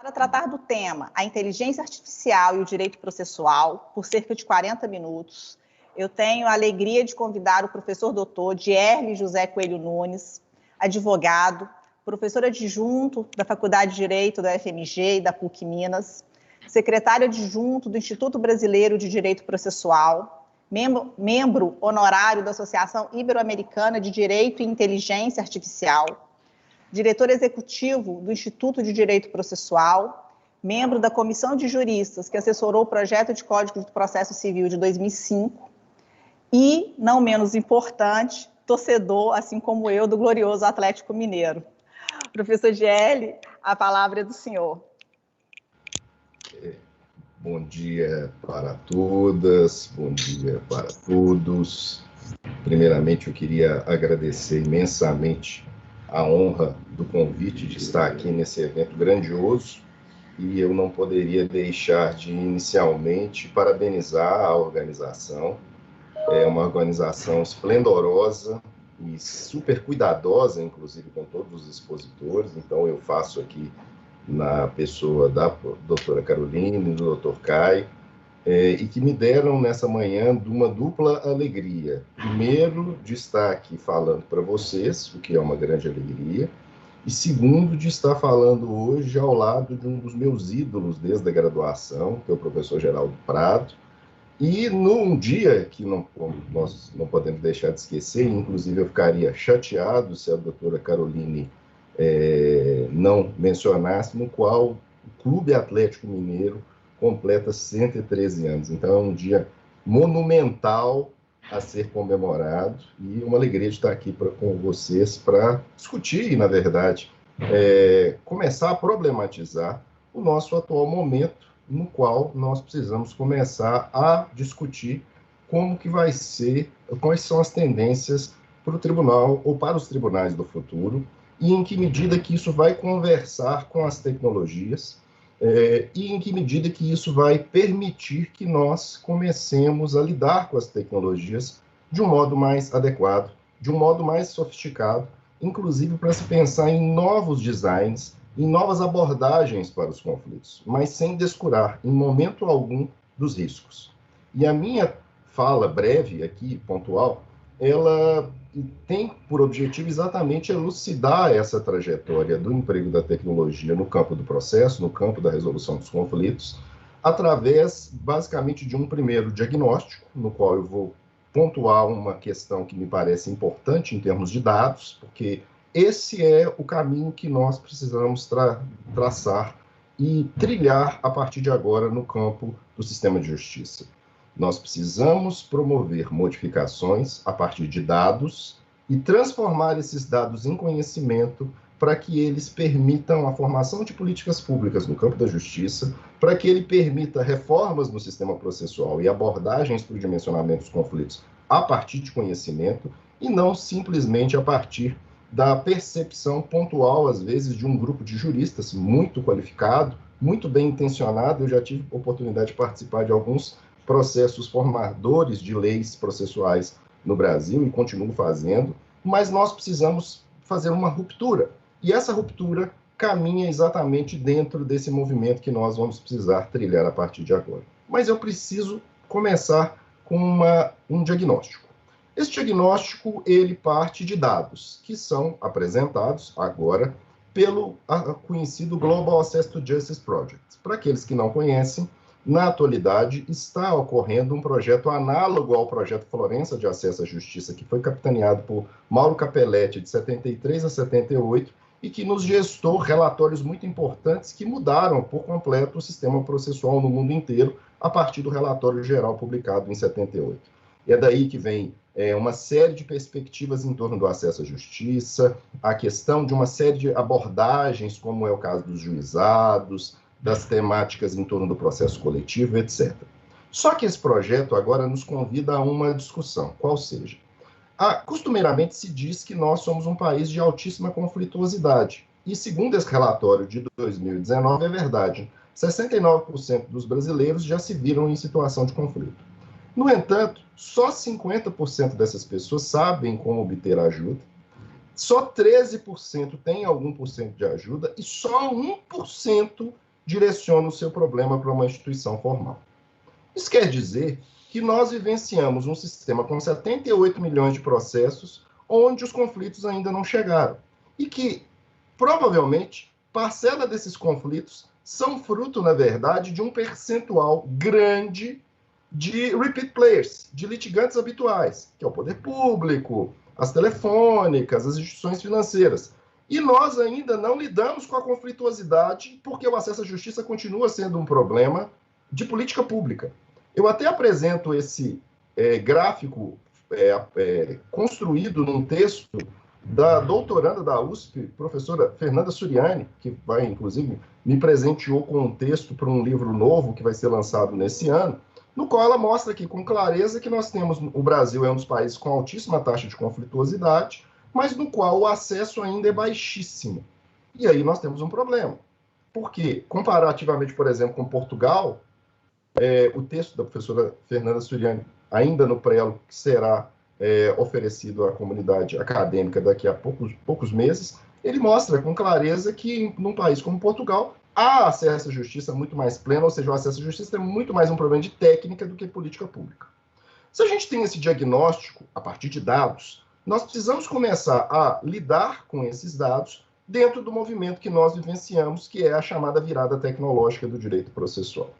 para tratar do tema a inteligência artificial e o direito processual, por cerca de 40 minutos. Eu tenho a alegria de convidar o professor doutor Dierle José Coelho Nunes, advogado, professor adjunto da Faculdade de Direito da UFMG e da PUC Minas, secretário adjunto do Instituto Brasileiro de Direito Processual, membro honorário da Associação Ibero-Americana de Direito e Inteligência Artificial, diretor executivo do Instituto de Direito Processual, membro da Comissão de Juristas que assessorou o projeto de Código de Processo Civil de 2005 e, não menos importante, torcedor, assim como eu, do glorioso Atlético Mineiro. Professor Dierle, a palavra é do senhor. Bom dia para todas, bom dia para todos. Primeiramente, eu queria agradecer imensamente a honra do convite de estar aqui nesse evento grandioso e eu não poderia deixar de, inicialmente, parabenizar a organização. É uma organização esplendorosa e super cuidadosa, inclusive, com todos os expositores. Então, eu faço aqui na pessoa da doutora Caroline e do doutor Caio, e que me deram nessa manhã de uma dupla alegria. Primeiro, de estar aqui falando para vocês, o que é uma grande alegria, e segundo, de estar falando hoje ao lado de um dos meus ídolos desde a graduação, que é o professor Geraldo Prado, e num dia que nós não podemos deixar de esquecer, inclusive eu ficaria chateado se a doutora Caroline não mencionasse, no qual o Clube Atlético Mineiro completa 113 anos. Então, é um dia monumental a ser comemorado e uma alegria de estar aqui com vocês para discutir, na verdade, começar a problematizar o nosso atual momento, no qual nós precisamos começar a discutir como que vai ser, quais são as tendências para o tribunal ou para os tribunais do futuro, e em que medida que isso vai conversar com as tecnologias, e em que medida que isso vai permitir que nós comecemos a lidar com as tecnologias de um modo mais adequado, de um modo mais sofisticado, inclusive para se pensar em novos designs, em novas abordagens para os conflitos, mas sem descurar, em momento algum, dos riscos. E a minha fala breve aqui, pontual, ela tem por objetivo exatamente elucidar essa trajetória do emprego da tecnologia no campo do processo, no campo da resolução dos conflitos, através, basicamente, de um primeiro diagnóstico, no qual eu vou pontuar uma questão que me parece importante em termos de dados, porque esse é o caminho que nós precisamos traçar e trilhar a partir de agora no campo do sistema de justiça. Nós precisamos promover modificações a partir de dados e transformar esses dados em conhecimento para que eles permitam a formação de políticas públicas no campo da justiça, para que ele permita reformas no sistema processual e abordagens para o dimensionamento dos conflitos a partir de conhecimento e não simplesmente a partir da percepção pontual, às vezes, de um grupo de juristas muito qualificado, muito bem intencionado. Eu já tive oportunidade de participar de alguns processos formadores de leis processuais no Brasil e continuo fazendo, mas nós precisamos fazer uma ruptura. E essa ruptura caminha exatamente dentro desse movimento que nós vamos precisar trilhar a partir de agora. Mas eu preciso começar com um diagnóstico. Esse diagnóstico, ele parte de dados que são apresentados agora pelo conhecido Global Access to Justice Project. Para aqueles que não conhecem, na atualidade está ocorrendo um projeto análogo ao projeto Florença de Acesso à Justiça, que foi capitaneado por Mauro Capelletti de 73 a 78 e que nos gestou relatórios muito importantes que mudaram por completo o sistema processual no mundo inteiro a partir do relatório geral publicado em 78. E é daí que vem uma série de perspectivas em torno do acesso à justiça, a questão de uma série de abordagens, como é o caso dos juizados, das temáticas em torno do processo coletivo, etc. Só que esse projeto agora nos convida a uma discussão, qual seja, costumeiramente se diz que nós somos um país de altíssima conflituosidade, e segundo esse relatório de 2019, é verdade, 69% dos brasileiros já se viram em situação de conflito. No entanto, só 50% dessas pessoas sabem como obter ajuda, só 13% tem algum por cento de ajuda e só 1% direciona o seu problema para uma instituição formal. Isso quer dizer que nós vivenciamos um sistema com 78 milhões de processos onde os conflitos ainda não chegaram. E que, provavelmente, parcela desses conflitos são fruto, na verdade, de um percentual grande de repeat players, de litigantes habituais, que é o poder público, as telefônicas, as instituições financeiras. E nós ainda não lidamos com a conflituosidade, porque o acesso à justiça continua sendo um problema de política pública. Eu até apresento esse gráfico construído num texto da doutoranda da USP, professora Fernanda Suriani, que vai, inclusive, me presenteou com um texto para um livro novo que vai ser lançado nesse ano, no qual ela mostra aqui com clareza que nós temos, o Brasil é um dos países com altíssima taxa de conflituosidade, mas no qual o acesso ainda é baixíssimo. E aí nós temos um problema. Porque, comparativamente, por exemplo, com Portugal, o texto da professora Fernanda Suriani, ainda no prelo, que será oferecido à comunidade acadêmica daqui a poucos meses, ele mostra com clareza que, num país como Portugal, há acesso à justiça muito mais pleno, ou seja, o acesso à justiça é muito mais um problema de técnica do que política pública. Se a gente tem esse diagnóstico, a partir de dados, nós precisamos começar a lidar com esses dados dentro do movimento que nós vivenciamos, que é a chamada virada tecnológica do direito processual.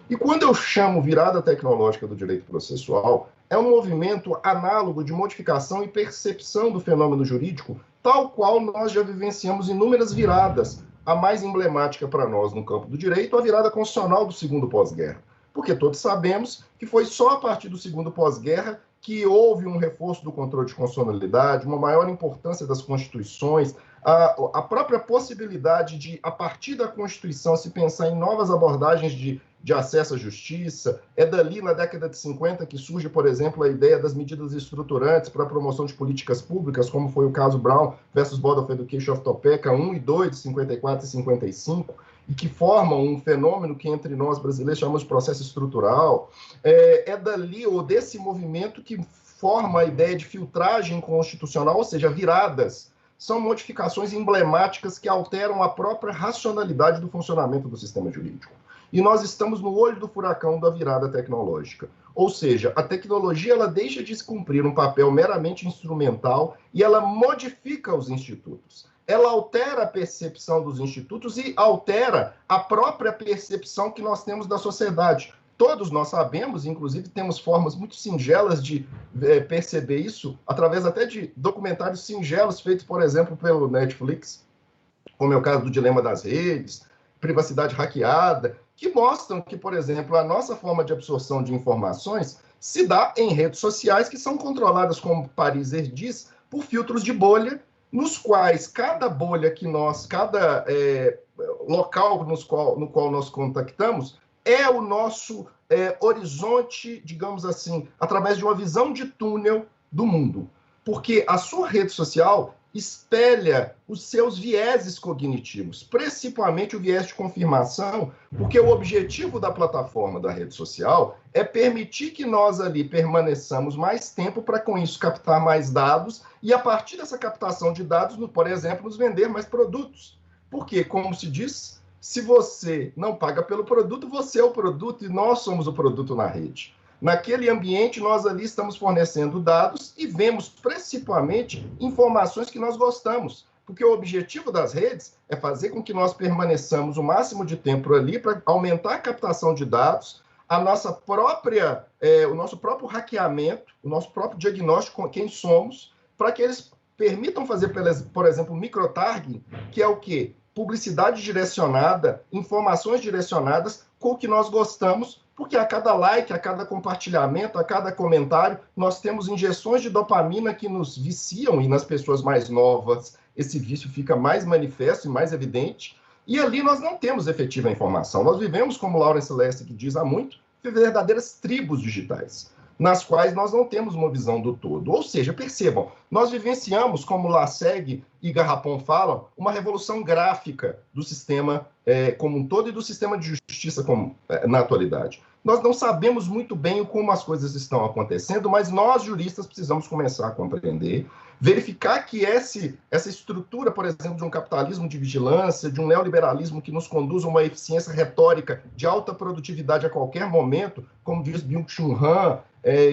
E quando eu chamo virada tecnológica do direito processual, é um movimento análogo de modificação e percepção do fenômeno jurídico, tal qual nós já vivenciamos inúmeras viradas. A mais emblemática para nós no campo do direito, a virada constitucional do segundo pós-guerra. Porque todos sabemos que foi só a partir do segundo pós-guerra que houve um reforço do controle de constitucionalidade, uma maior importância das constituições, a própria possibilidade de, a partir da Constituição, se pensar em novas abordagens de acesso à justiça. É dali, na década de 50, que surge, por exemplo, a ideia das medidas estruturantes para a promoção de políticas públicas, como foi o caso Brown versus Board of Education of Topeka 1 e 2, de 54 e 55, e que formam um fenômeno que entre nós brasileiros chamamos de processo estrutural. É dali, ou desse movimento, que forma a ideia de filtragem constitucional, ou seja, viradas. São modificações emblemáticas que alteram a própria racionalidade do funcionamento do sistema jurídico. E nós estamos no olho do furacão da virada tecnológica. Ou seja, a tecnologia ela deixa de se cumprir um papel meramente instrumental e ela modifica os institutos. Ela altera a percepção dos institutos e altera a própria percepção que nós temos da sociedade. Todos nós sabemos, inclusive temos formas muito singelas de perceber isso, através até de documentários singelos feitos, por exemplo, pelo Netflix, como é o caso do Dilema das Redes, Privacidade Hackeada, que mostram que, por exemplo, a nossa forma de absorção de informações se dá em redes sociais que são controladas, como Pariser diz, por filtros de bolha, nos quais cada bolha que nós, cada local no qual nós contactamos, é o nosso horizonte, digamos assim, através de uma visão de túnel do mundo. Porque a sua rede social espelha os seus vieses cognitivos, principalmente o viés de confirmação, porque o objetivo da plataforma da rede social é permitir que nós ali permaneçamos mais tempo para, com isso, captar mais dados e, a partir dessa captação de dados, por exemplo, nos vender mais produtos. Porque, como se diz, se você não paga pelo produto, você é o produto e nós somos o produto na rede. Naquele ambiente, nós ali estamos fornecendo dados e vemos principalmente informações que nós gostamos, porque o objetivo das redes é fazer com que nós permaneçamos o máximo de tempo ali para aumentar a captação de dados, a nossa própria, o nosso próprio hackeamento, o nosso próprio diagnóstico de quem somos, para que eles permitam fazer, por exemplo, microtargeting, que é o quê? Publicidade direcionada, informações direcionadas com o que nós gostamos, porque a cada like, a cada compartilhamento, a cada comentário, nós temos injeções de dopamina que nos viciam, e nas pessoas mais novas esse vício fica mais manifesto e mais evidente, e ali nós não temos efetiva informação. Nós vivemos, como Lawrence Lessig diz há muito, verdadeiras tribos digitais. nas quais nós não temos uma visão do todo. Ou seja, percebam, nós vivenciamos, como Lasseg e Garrapon falam, uma revolução gráfica do sistema como um todo e do sistema de justiça na atualidade. Nós não sabemos muito bem como as coisas estão acontecendo, mas nós, juristas, precisamos começar a compreender, verificar que essa estrutura, por exemplo, de um capitalismo de vigilância, de um neoliberalismo que nos conduz a uma eficiência retórica de alta produtividade a qualquer momento, como diz Byung-Chul Han,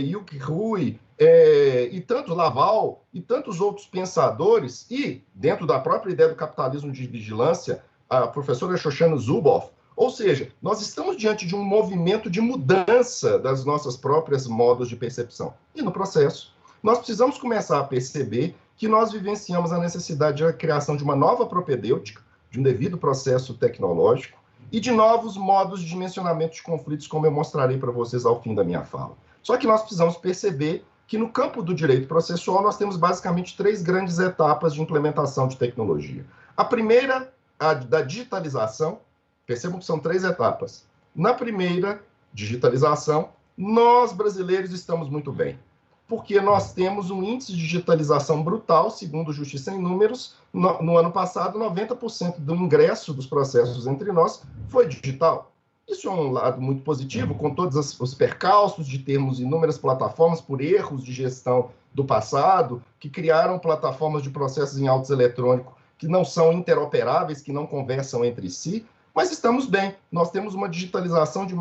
Yuki Rui, e tanto Laval, e tantos outros pensadores, e dentro da própria ideia do capitalismo de vigilância, a professora Shoshana Zuboff. Ou seja, nós estamos diante de um movimento de mudança das nossas próprias modos de percepção. E no processo, nós precisamos começar a perceber que nós vivenciamos a necessidade da criação de uma nova propedêutica, de um devido processo tecnológico e de novos modos de dimensionamento de conflitos, como eu mostrarei para vocês ao fim da minha fala. Só que nós precisamos perceber que no campo do direito processual nós temos basicamente 3 grandes etapas de implementação de tecnologia. A primeira, a da digitalização. Percebam que são 3 etapas. Na primeira, digitalização, nós brasileiros estamos muito bem, porque nós temos um índice de digitalização brutal, segundo Justiça em Números. No ano passado, 90% do ingresso dos processos entre nós foi digital. Isso é um lado muito positivo, com todos os percalços de termos inúmeras plataformas por erros de gestão do passado, que criaram plataformas de processos em autos eletrônicos que não são interoperáveis, que não conversam entre si. Mas estamos bem, nós temos uma digitalização de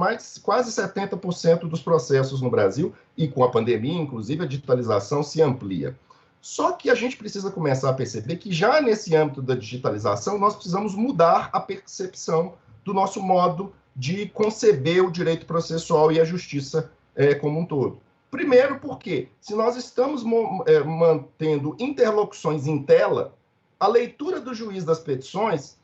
quase 70% dos processos no Brasil, e com a pandemia, inclusive, a digitalização se amplia. Só que a gente precisa começar a perceber que já nesse âmbito da digitalização, nós precisamos mudar a percepção do nosso modo de conceber o direito processual e a justiça como um todo. Primeiro porque, se nós estamos mantendo interlocuções em tela, a leitura do juiz das petições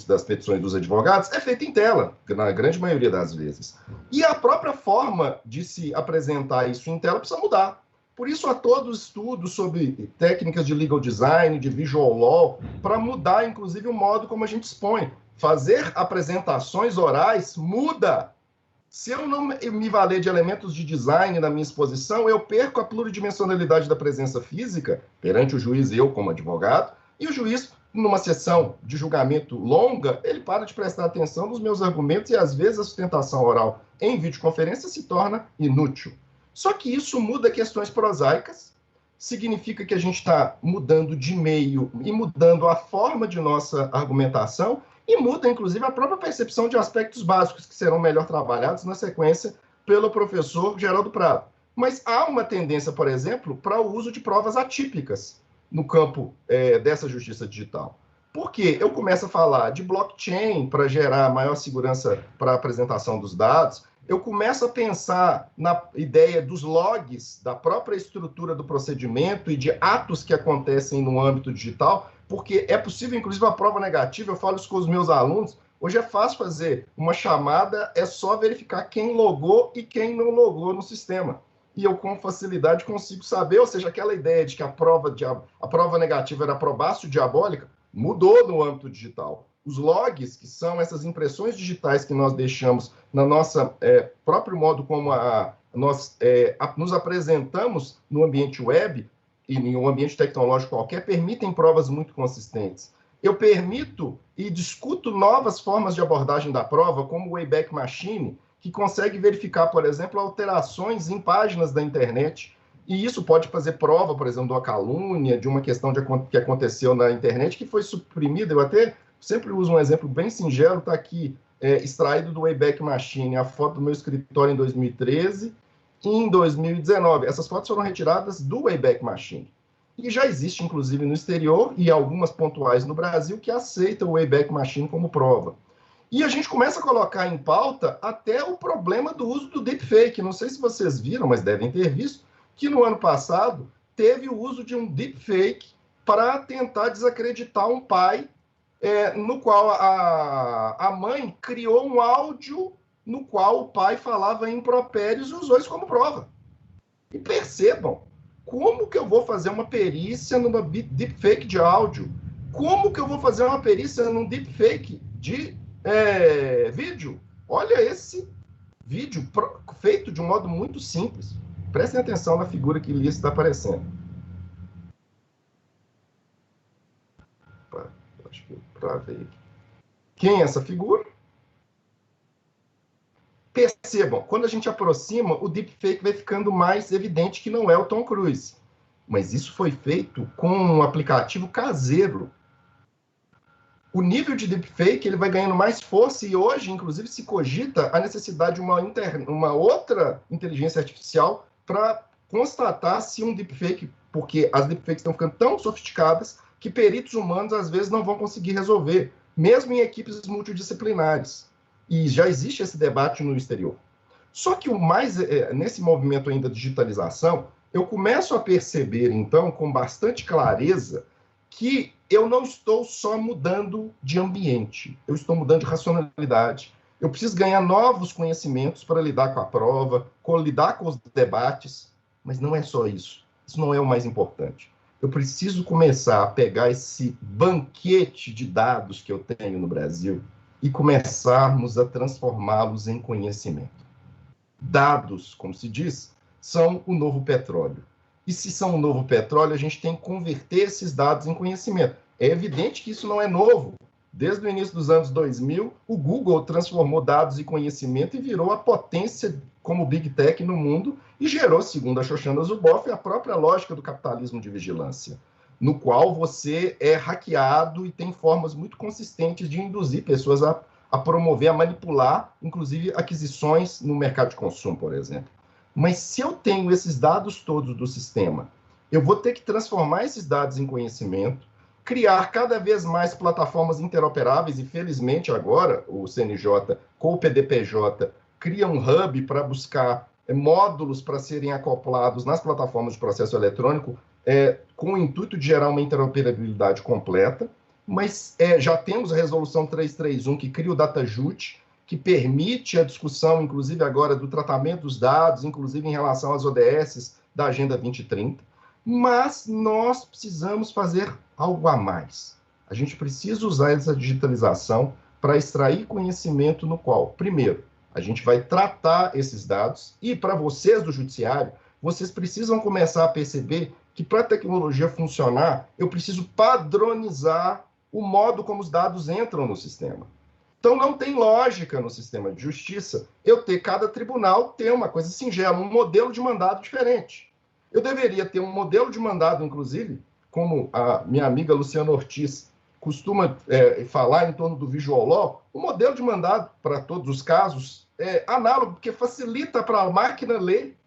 das petições dos advogados é feita em tela, na grande maioria das vezes. E a própria forma de se apresentar isso em tela precisa mudar. Por isso, há todo estudo sobre técnicas de legal design, de visual law, para mudar, inclusive, o modo como a gente expõe. Fazer apresentações orais muda. Se eu não me valer de elementos de design na minha exposição, eu perco a pluridimensionalidade da presença física perante o juiz e eu como advogado, e o juiz, numa sessão de julgamento longa, ele para de prestar atenção nos meus argumentos e, às vezes, a sustentação oral em videoconferência se torna inútil. Só que isso muda questões prosaicas, significa que a gente está mudando de meio e mudando a forma de nossa argumentação e muda, inclusive, a própria percepção de aspectos básicos que serão melhor trabalhados na sequência pelo professor Geraldo Prado. Mas há uma tendência, por exemplo, para o uso de provas atípicas no campo dessa justiça digital. Por quê? Eu começo a falar de blockchain para gerar maior segurança para a apresentação dos dados, eu começo a pensar na ideia dos logs, da própria estrutura do procedimento e de atos que acontecem no âmbito digital, porque é possível, inclusive, a prova negativa, eu falo isso com os meus alunos, hoje é fácil fazer uma chamada, é só verificar quem logou e quem não logou no sistema. E eu, com facilidade, consigo saber, ou seja, aquela ideia de que a prova negativa era probácio diabólica, mudou no âmbito digital. Os logs, que são essas impressões digitais que nós deixamos na nossa próprio modo como nós nos apresentamos no ambiente web e em um ambiente tecnológico qualquer, permitem provas muito consistentes. Eu permito e discuto novas formas de abordagem da prova, como o Wayback Machine, que consegue verificar, por exemplo, alterações em páginas da internet. E isso pode fazer prova, por exemplo, de uma calúnia, de uma questão que aconteceu na internet, que foi suprimida. Eu até sempre uso um exemplo bem singelo, está aqui extraído do Wayback Machine, a foto do meu escritório em 2013 e em 2019. Essas fotos foram retiradas do Wayback Machine. E já existe, inclusive, no exterior, e algumas pontuais no Brasil, que aceitam o Wayback Machine como prova. E a gente começa a colocar em pauta até o problema do uso do deepfake. Não sei se vocês viram, mas devem ter visto, que no ano passado teve o uso de um deepfake para tentar desacreditar um pai, no qual a mãe criou um áudio no qual o pai falava impropérios e usou isso como prova. E percebam, como que eu vou fazer uma perícia numa deepfake de áudio? Como que eu vou fazer uma perícia num deepfake de vídeo? Olha esse vídeo feito de um modo muito simples. Prestem atenção na figura que ali está aparecendo. Acho que eu travei aqui. Quem é essa figura? Percebam, quando a gente aproxima, o deepfake vai ficando mais evidente que não é o Tom Cruise. Mas isso foi feito com um aplicativo caseiro. O nível de deepfake ele vai ganhando mais força e hoje, inclusive, se cogita a necessidade de uma outra inteligência artificial para constatar se um deepfake, porque as deepfakes estão ficando tão sofisticadas que peritos humanos, às vezes, não vão conseguir resolver, mesmo em equipes multidisciplinares. E já existe esse debate no exterior. Só que nesse movimento ainda de digitalização, eu começo a perceber, então, com bastante clareza, que eu não estou só mudando de ambiente, eu estou mudando de racionalidade. Eu preciso ganhar novos conhecimentos para lidar com a prova, lidar com os debates, mas não é só isso. Isso não é o mais importante. Eu preciso começar a pegar esse banquete de dados que eu tenho no Brasil e começarmos a transformá-los em conhecimento. Dados, como se diz, são o novo petróleo. E se são o novo petróleo, a gente tem que converter esses dados em conhecimento. É evidente que isso não é novo. Desde o início dos anos 2000, o Google transformou dados em conhecimento e virou a potência como Big Tech no mundo e gerou, segundo a Shoshana Zuboff, a própria lógica do capitalismo de vigilância, no qual você é hackeado e tem formas muito consistentes de induzir pessoas a promover, a manipular, inclusive aquisições no mercado de consumo, por exemplo. Mas se eu tenho esses dados todos do sistema, eu vou ter que transformar esses dados em conhecimento, criar cada vez mais plataformas interoperáveis, e felizmente agora o CNJ com o PDPJ cria um hub para buscar módulos para serem acoplados nas plataformas de processo eletrônico, com o intuito de gerar uma interoperabilidade completa, mas já temos a resolução 331 que cria o DataJut, que permite a discussão, inclusive agora, do tratamento dos dados, inclusive em relação às ODS da Agenda 2030, mas nós precisamos fazer algo a mais. A gente precisa usar essa digitalização para extrair conhecimento no qual, primeiro, a gente vai tratar esses dados e, para vocês do judiciário, vocês precisam começar a perceber que, para a tecnologia funcionar, eu preciso padronizar o modo como os dados entram no sistema. Então, não tem lógica no sistema de justiça eu ter cada tribunal ter uma coisa singela, um modelo de mandado diferente. Eu deveria ter um modelo de mandado, inclusive, como a minha amiga Luciana Ortiz costuma falar em torno do visual law, o modelo de mandado para todos os casos é análogo, porque facilita para a máquina ler.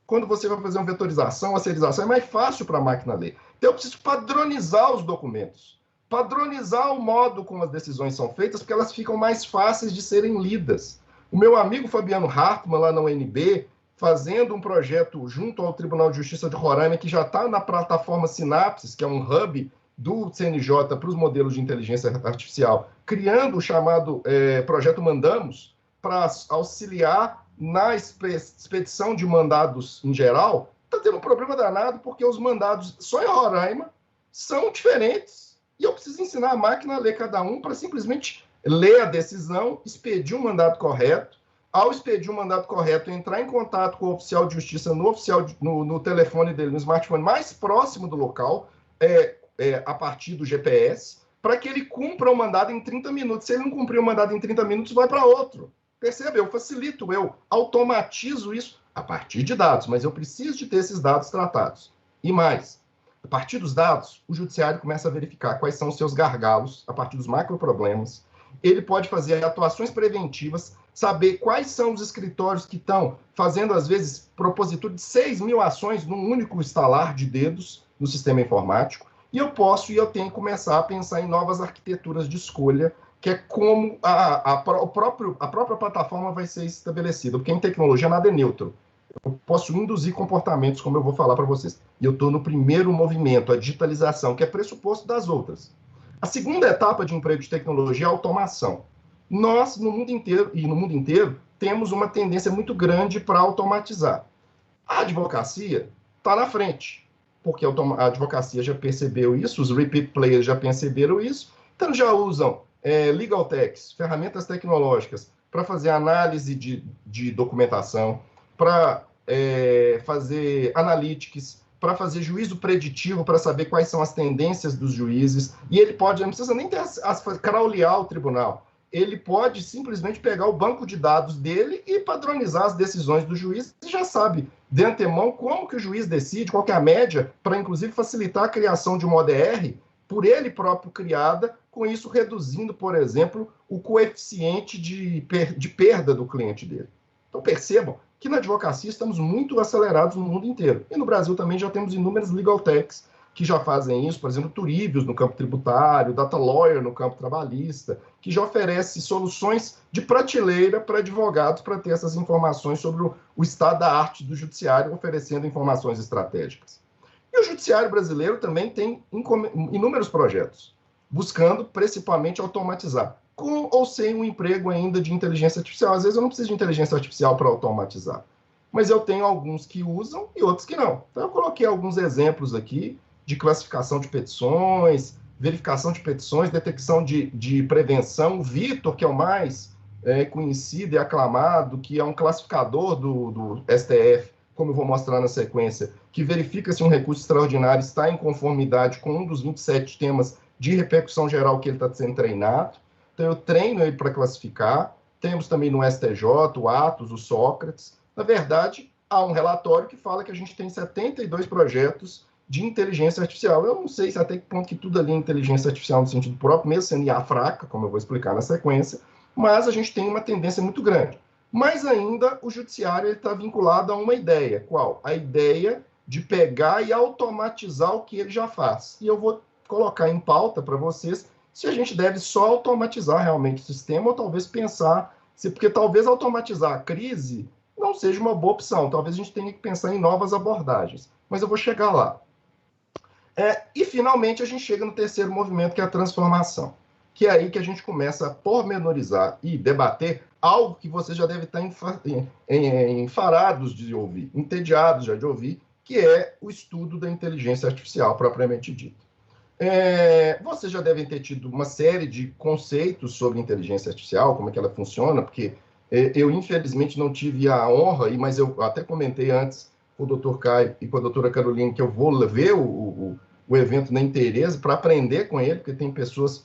Quando você vai fazer uma vetorização, a serialização, é mais fácil para a máquina ler. Então, eu preciso padronizar os documentos. Padronizar o modo como as decisões são feitas, porque elas ficam mais fáceis de serem lidas. O meu amigo Fabiano Hartmann, lá na UNB, fazendo um projeto junto ao Tribunal de Justiça de Roraima, que já está na plataforma Sinapses, que é um hub do CNJ para os modelos de inteligência artificial, criando o chamado Projeto Mandamos, para auxiliar na expedição de mandados em geral. Está tendo um problema danado, porque os mandados só em Roraima são diferentes. E eu preciso ensinar a máquina a ler cada um para simplesmente ler a decisão, expedir um mandado correto. Ao expedir um mandado correto, entrar em contato com o oficial de justiça no telefone dele, no smartphone mais próximo do local, a partir do GPS, para que ele cumpra o mandado em 30 minutos. Se ele não cumprir o mandado em 30 minutos, vai para outro. Percebe? Eu facilito, eu automatizo isso a partir de dados, mas eu preciso de ter esses dados tratados. E mais, a partir dos dados, o judiciário começa a verificar quais são os seus gargalos, a partir dos macroproblemas. Ele pode fazer atuações preventivas, saber quais são os escritórios que estão fazendo, às vezes, propositura de 6 mil ações num único estalar de dedos no sistema informático. E eu tenho que começar a pensar em novas arquiteturas de escolha, que é como a própria plataforma vai ser estabelecida, porque em tecnologia nada é neutro. Eu posso induzir comportamentos, como eu vou falar para vocês. E eu estou no primeiro movimento, a digitalização, que é pressuposto das outras. A segunda etapa de emprego de tecnologia é a automação. Nós, no mundo inteiro, temos uma tendência muito grande para automatizar. A advocacia está na frente, porque a advocacia já percebeu isso, os repeat players já perceberam isso, então já usam legal techs, ferramentas tecnológicas para fazer análise de documentação, para fazer analytics, para fazer juízo preditivo, para saber quais são as tendências dos juízes, e ele pode, não precisa nem crawlear o tribunal, ele pode simplesmente pegar o banco de dados dele e padronizar as decisões do juiz, e já sabe de antemão como que o juiz decide, qual que é a média, para inclusive facilitar a criação de uma ODR, por ele próprio criada, com isso reduzindo, por exemplo, o coeficiente de perda do cliente dele. Então percebam que na advocacia estamos muito acelerados no mundo inteiro. E no Brasil também já temos inúmeras legal techs que já fazem isso, por exemplo, Turíbios no campo tributário, Data Lawyer no campo trabalhista, que já oferece soluções de prateleira para advogados para ter essas informações sobre o estado da arte do judiciário, oferecendo informações estratégicas. E o judiciário brasileiro também tem inúmeros projetos, buscando principalmente automatizar, com ou sem um emprego ainda de inteligência artificial. Às vezes eu não preciso de inteligência artificial para automatizar, mas eu tenho alguns que usam e outros que não. Então eu coloquei alguns exemplos aqui de classificação de petições, verificação de petições, detecção de prevenção. O Vitor, que é o mais conhecido e aclamado, que é um classificador do STF, como eu vou mostrar na sequência, que verifica se um recurso extraordinário está em conformidade com um dos 27 temas de repercussão geral que ele está sendo treinado. Então, eu treino ele para classificar. Temos também no STJ, o Atos, o Sócrates. Na verdade, há um relatório que fala que a gente tem 72 projetos de inteligência artificial. Eu não sei se até que ponto que tudo ali é inteligência artificial no sentido próprio, mesmo sendo IA fraca, como eu vou explicar na sequência, mas a gente tem uma tendência muito grande. Mas ainda o judiciário está vinculado a uma ideia. Qual? A ideia de pegar e automatizar o que ele já faz. E eu vou colocar em pauta para vocês se a gente deve só automatizar realmente o sistema ou talvez pensar, porque talvez automatizar a crise não seja uma boa opção. Talvez a gente tenha que pensar em novas abordagens. Mas eu vou chegar lá. E, finalmente, a gente chega no terceiro movimento, que é a transformação. Que é aí que a gente começa a pormenorizar e debater algo que você já deve estar enfarados de ouvir, entediados já de ouvir, que é o estudo da inteligência artificial, propriamente dito. Vocês já devem ter tido uma série de conceitos sobre inteligência artificial, como é que ela funciona, porque eu, infelizmente, não tive a honra, mas eu até comentei antes com o Dr. Caio e com a doutora Carolina que eu vou ver o evento na inteireza para aprender com ele, porque tem pessoas,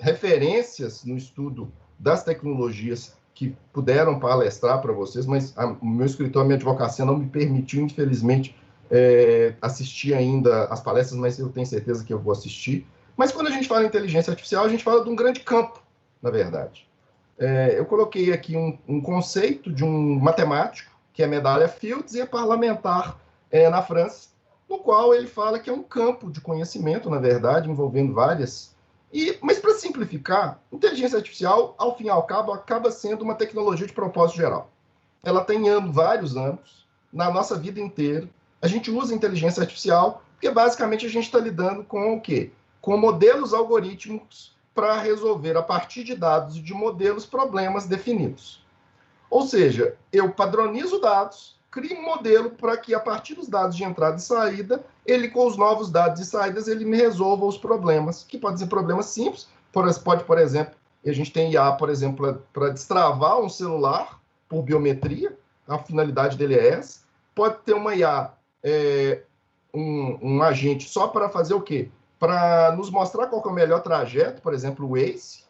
referências no estudo das tecnologias que puderam palestrar para vocês, mas o meu escritório, a minha advocacia não me permitiu, infelizmente, assistir ainda as palestras, mas eu tenho certeza que eu vou assistir. Mas quando a gente fala em inteligência artificial, a gente fala de um grande campo, na verdade. Eu coloquei aqui um conceito de um matemático, que é Medalha Fields, e é parlamentar na França, no qual ele fala que é um campo de conhecimento, na verdade, envolvendo várias. Mas, para simplificar, inteligência artificial, ao fim e ao cabo, acaba sendo uma tecnologia de propósito geral. Ela tem vários âmbitos, na nossa vida inteira. A gente usa inteligência artificial porque, basicamente, a gente está lidando com o quê? Com modelos algorítmicos para resolver, a partir de dados e de modelos, problemas definidos. Ou seja, eu padronizo dados, crio um modelo para que, a partir dos dados de entrada e saída, ele, com os novos dados e saídas, ele me resolva os problemas, que podem ser problemas simples. Pode, por exemplo, a gente tem IA, por exemplo, para destravar um celular por biometria, a finalidade dele é essa. Pode ter uma IA, um agente só para fazer o quê? Para nos mostrar qual que é o melhor trajeto, por exemplo, o Waze,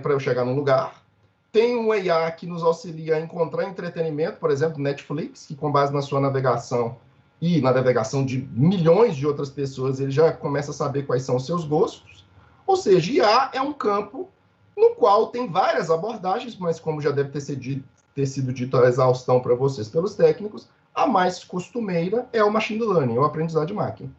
para eu chegar num lugar. Tem um AI que nos auxilia a encontrar entretenimento, por exemplo, Netflix, que com base na sua navegação e na navegação de milhões de outras pessoas, ele já começa a saber quais são os seus gostos. Ou seja, IA é um campo no qual tem várias abordagens, mas como já deve ter sido dito a exaustão para vocês pelos técnicos, a mais costumeira é o machine learning, o aprendizado de máquina.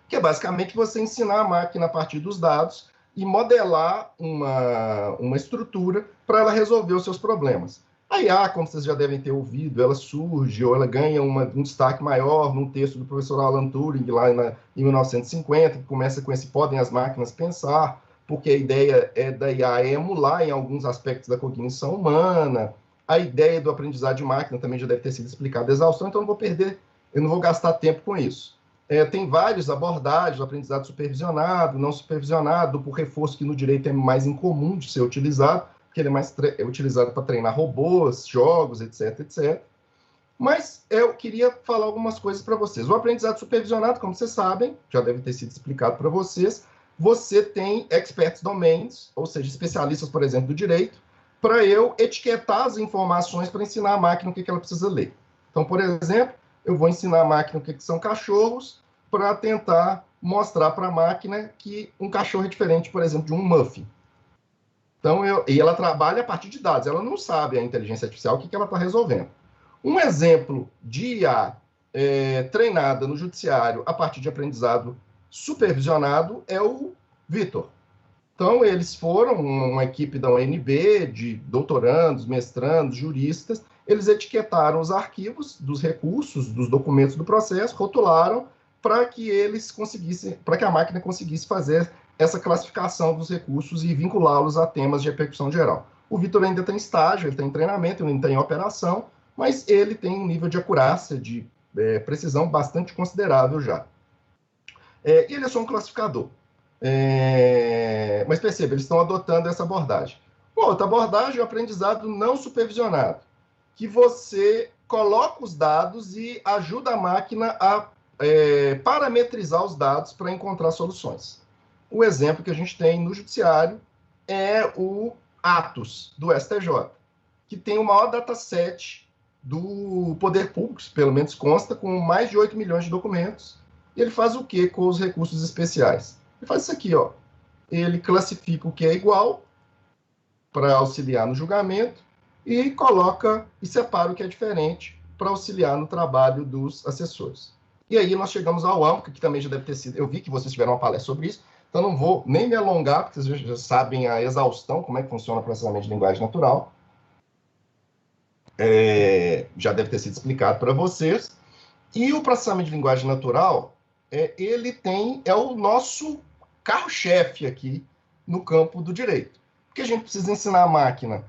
Que é basicamente você ensinar a máquina a partir dos dados e modelar uma estrutura para ela resolver os seus problemas. A IA, como vocês já devem ter ouvido, ela surge ou ela ganha um destaque maior num texto do professor Alan Turing, lá em 1950, que começa com esse podem as máquinas pensar, porque a ideia da IA é emular em alguns aspectos da cognição humana. A ideia do aprendizado de máquina também já deve ter sido explicada a exaustão, então eu não vou gastar tempo com isso. Tem várias abordagens, aprendizado supervisionado, não supervisionado, por reforço que no direito é mais incomum de ser utilizado, porque ele é utilizado para treinar robôs, jogos, etc, etc. Mas eu queria falar algumas coisas para vocês. O aprendizado supervisionado, como vocês sabem, já deve ter sido explicado para vocês, você tem experts domains, ou seja, especialistas, por exemplo, do direito, para eu etiquetar as informações para ensinar a máquina o que ela precisa ler. Então, por exemplo, eu vou ensinar a máquina o que são cachorros para tentar mostrar para a máquina que um cachorro é diferente, por exemplo, de um muffin. Então, e ela trabalha a partir de dados, ela não sabe, a inteligência artificial, o que ela está resolvendo. Um exemplo de IA treinada no judiciário a partir de aprendizado supervisionado é o Vitor. Então, eles foram uma equipe da UNB, de doutorandos, mestrandos, juristas, eles etiquetaram os arquivos dos recursos, dos documentos do processo, rotularam para que eles conseguissem, para que a máquina conseguisse fazer essa classificação dos recursos e vinculá-los a temas de repercussão geral. O Vitor ainda tem estágio, ele tem treinamento, ele ainda tem operação, mas ele tem um nível de acurácia, de precisão bastante considerável já. E ele é só um classificador. Mas perceba, eles estão adotando essa abordagem. Uma outra abordagem é o aprendizado não supervisionado, que você coloca os dados e ajuda a máquina a parametrizar os dados para encontrar soluções. O exemplo que a gente tem no judiciário é o Atos, do STJ, que tem o maior dataset do poder público, pelo menos consta, com mais de 8 milhões de documentos. E ele faz o quê com os recursos especiais? Ele faz isso aqui, ó. Ele classifica o que é igual para auxiliar no julgamento e coloca e separa o que é diferente para auxiliar no trabalho dos assessores. E aí nós chegamos ao AMPA, que também já deve ter sido... Eu vi que vocês tiveram uma palestra sobre isso, então não vou nem me alongar, porque vocês já sabem a exaustão, como é que funciona o processamento de linguagem natural. Já deve ter sido explicado para vocês. E o processamento de linguagem natural, ele é o nosso carro-chefe aqui no campo do direito. Porque a gente precisa ensinar a máquina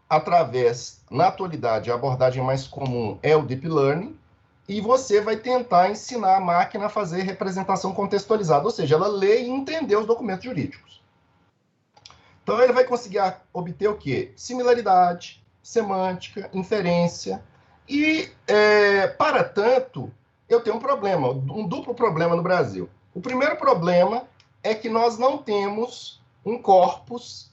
através, na atualidade, a abordagem mais comum é o Deep Learning, e você vai tentar ensinar a máquina a fazer representação contextualizada, ou seja, ela lê e entender os documentos jurídicos. Então, ele vai conseguir obter o quê? Similaridade, semântica, inferência, e, para tanto, eu tenho um problema, um duplo problema no Brasil. O primeiro problema é que nós não temos um corpus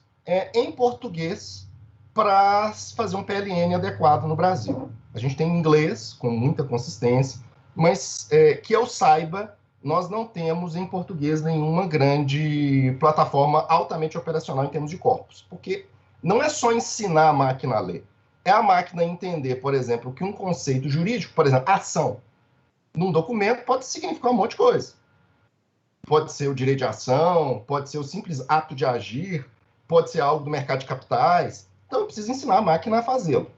em português para fazer um PLN adequado no Brasil. A gente tem inglês, com muita consistência, mas que eu saiba, nós não temos em português nenhuma grande plataforma altamente operacional em termos de corpus, porque não é só ensinar a máquina a ler, é a máquina entender, por exemplo, que um conceito jurídico, por exemplo, ação, num documento pode significar um monte de coisa. Pode ser o direito de ação, pode ser o simples ato de agir, pode ser algo do mercado de capitais. Então, eu preciso ensinar a máquina a fazê-lo.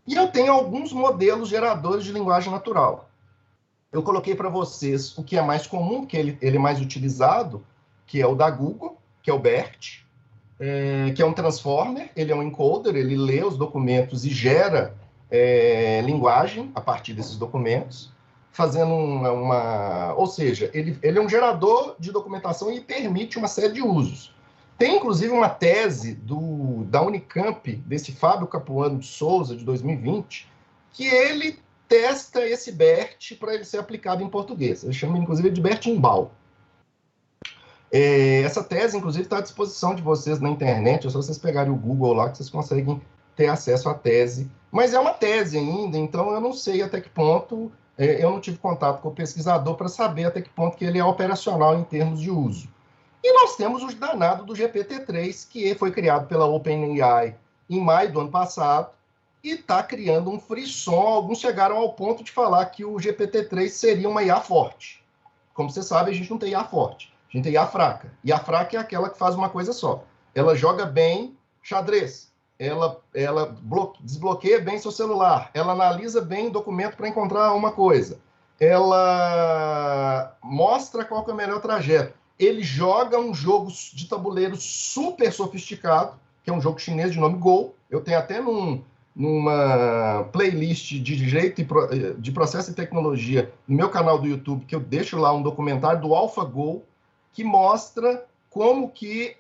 E eu tenho alguns modelos geradores de linguagem natural. Eu coloquei para vocês o que é mais comum, que ele é mais utilizado, que é o da Google, que é o BERT, que é um transformer, ele é um encoder, ele lê os documentos e gera linguagem a partir desses documentos, fazendo ou seja, ele é um gerador de documentação e permite uma série de usos. Tem, inclusive, uma tese da Unicamp, desse Fábio Capuano de Souza, de 2020, que ele testa esse BERT para ele ser aplicado em português. Ele chama, inclusive, de BERT-Imbal. Essa tese, inclusive, está à disposição de vocês na internet, é só vocês pegarem o Google lá que vocês conseguem ter acesso à tese. Mas é uma tese ainda, então eu não sei até que ponto, eu não tive contato com o pesquisador para saber até que ponto que ele é operacional em termos de uso. E nós temos o danado do GPT-3, que foi criado pela OpenAI em maio do ano passado, e está criando um frisson. Alguns chegaram ao ponto de falar que o GPT-3 seria uma IA forte. Como você sabe, a gente não tem IA forte, a gente tem IA fraca. E a fraca é aquela que faz uma coisa só. Ela joga bem xadrez, ela desbloqueia bem seu celular, ela analisa bem o documento para encontrar uma coisa, ela mostra qual que é o melhor trajeto. Ele joga um jogo de tabuleiro super sofisticado, que é um jogo chinês de nome Go. Eu tenho até numa playlist de direito e de processo e tecnologia no meu canal do YouTube, que eu deixo lá um documentário do AlphaGo, que mostra como que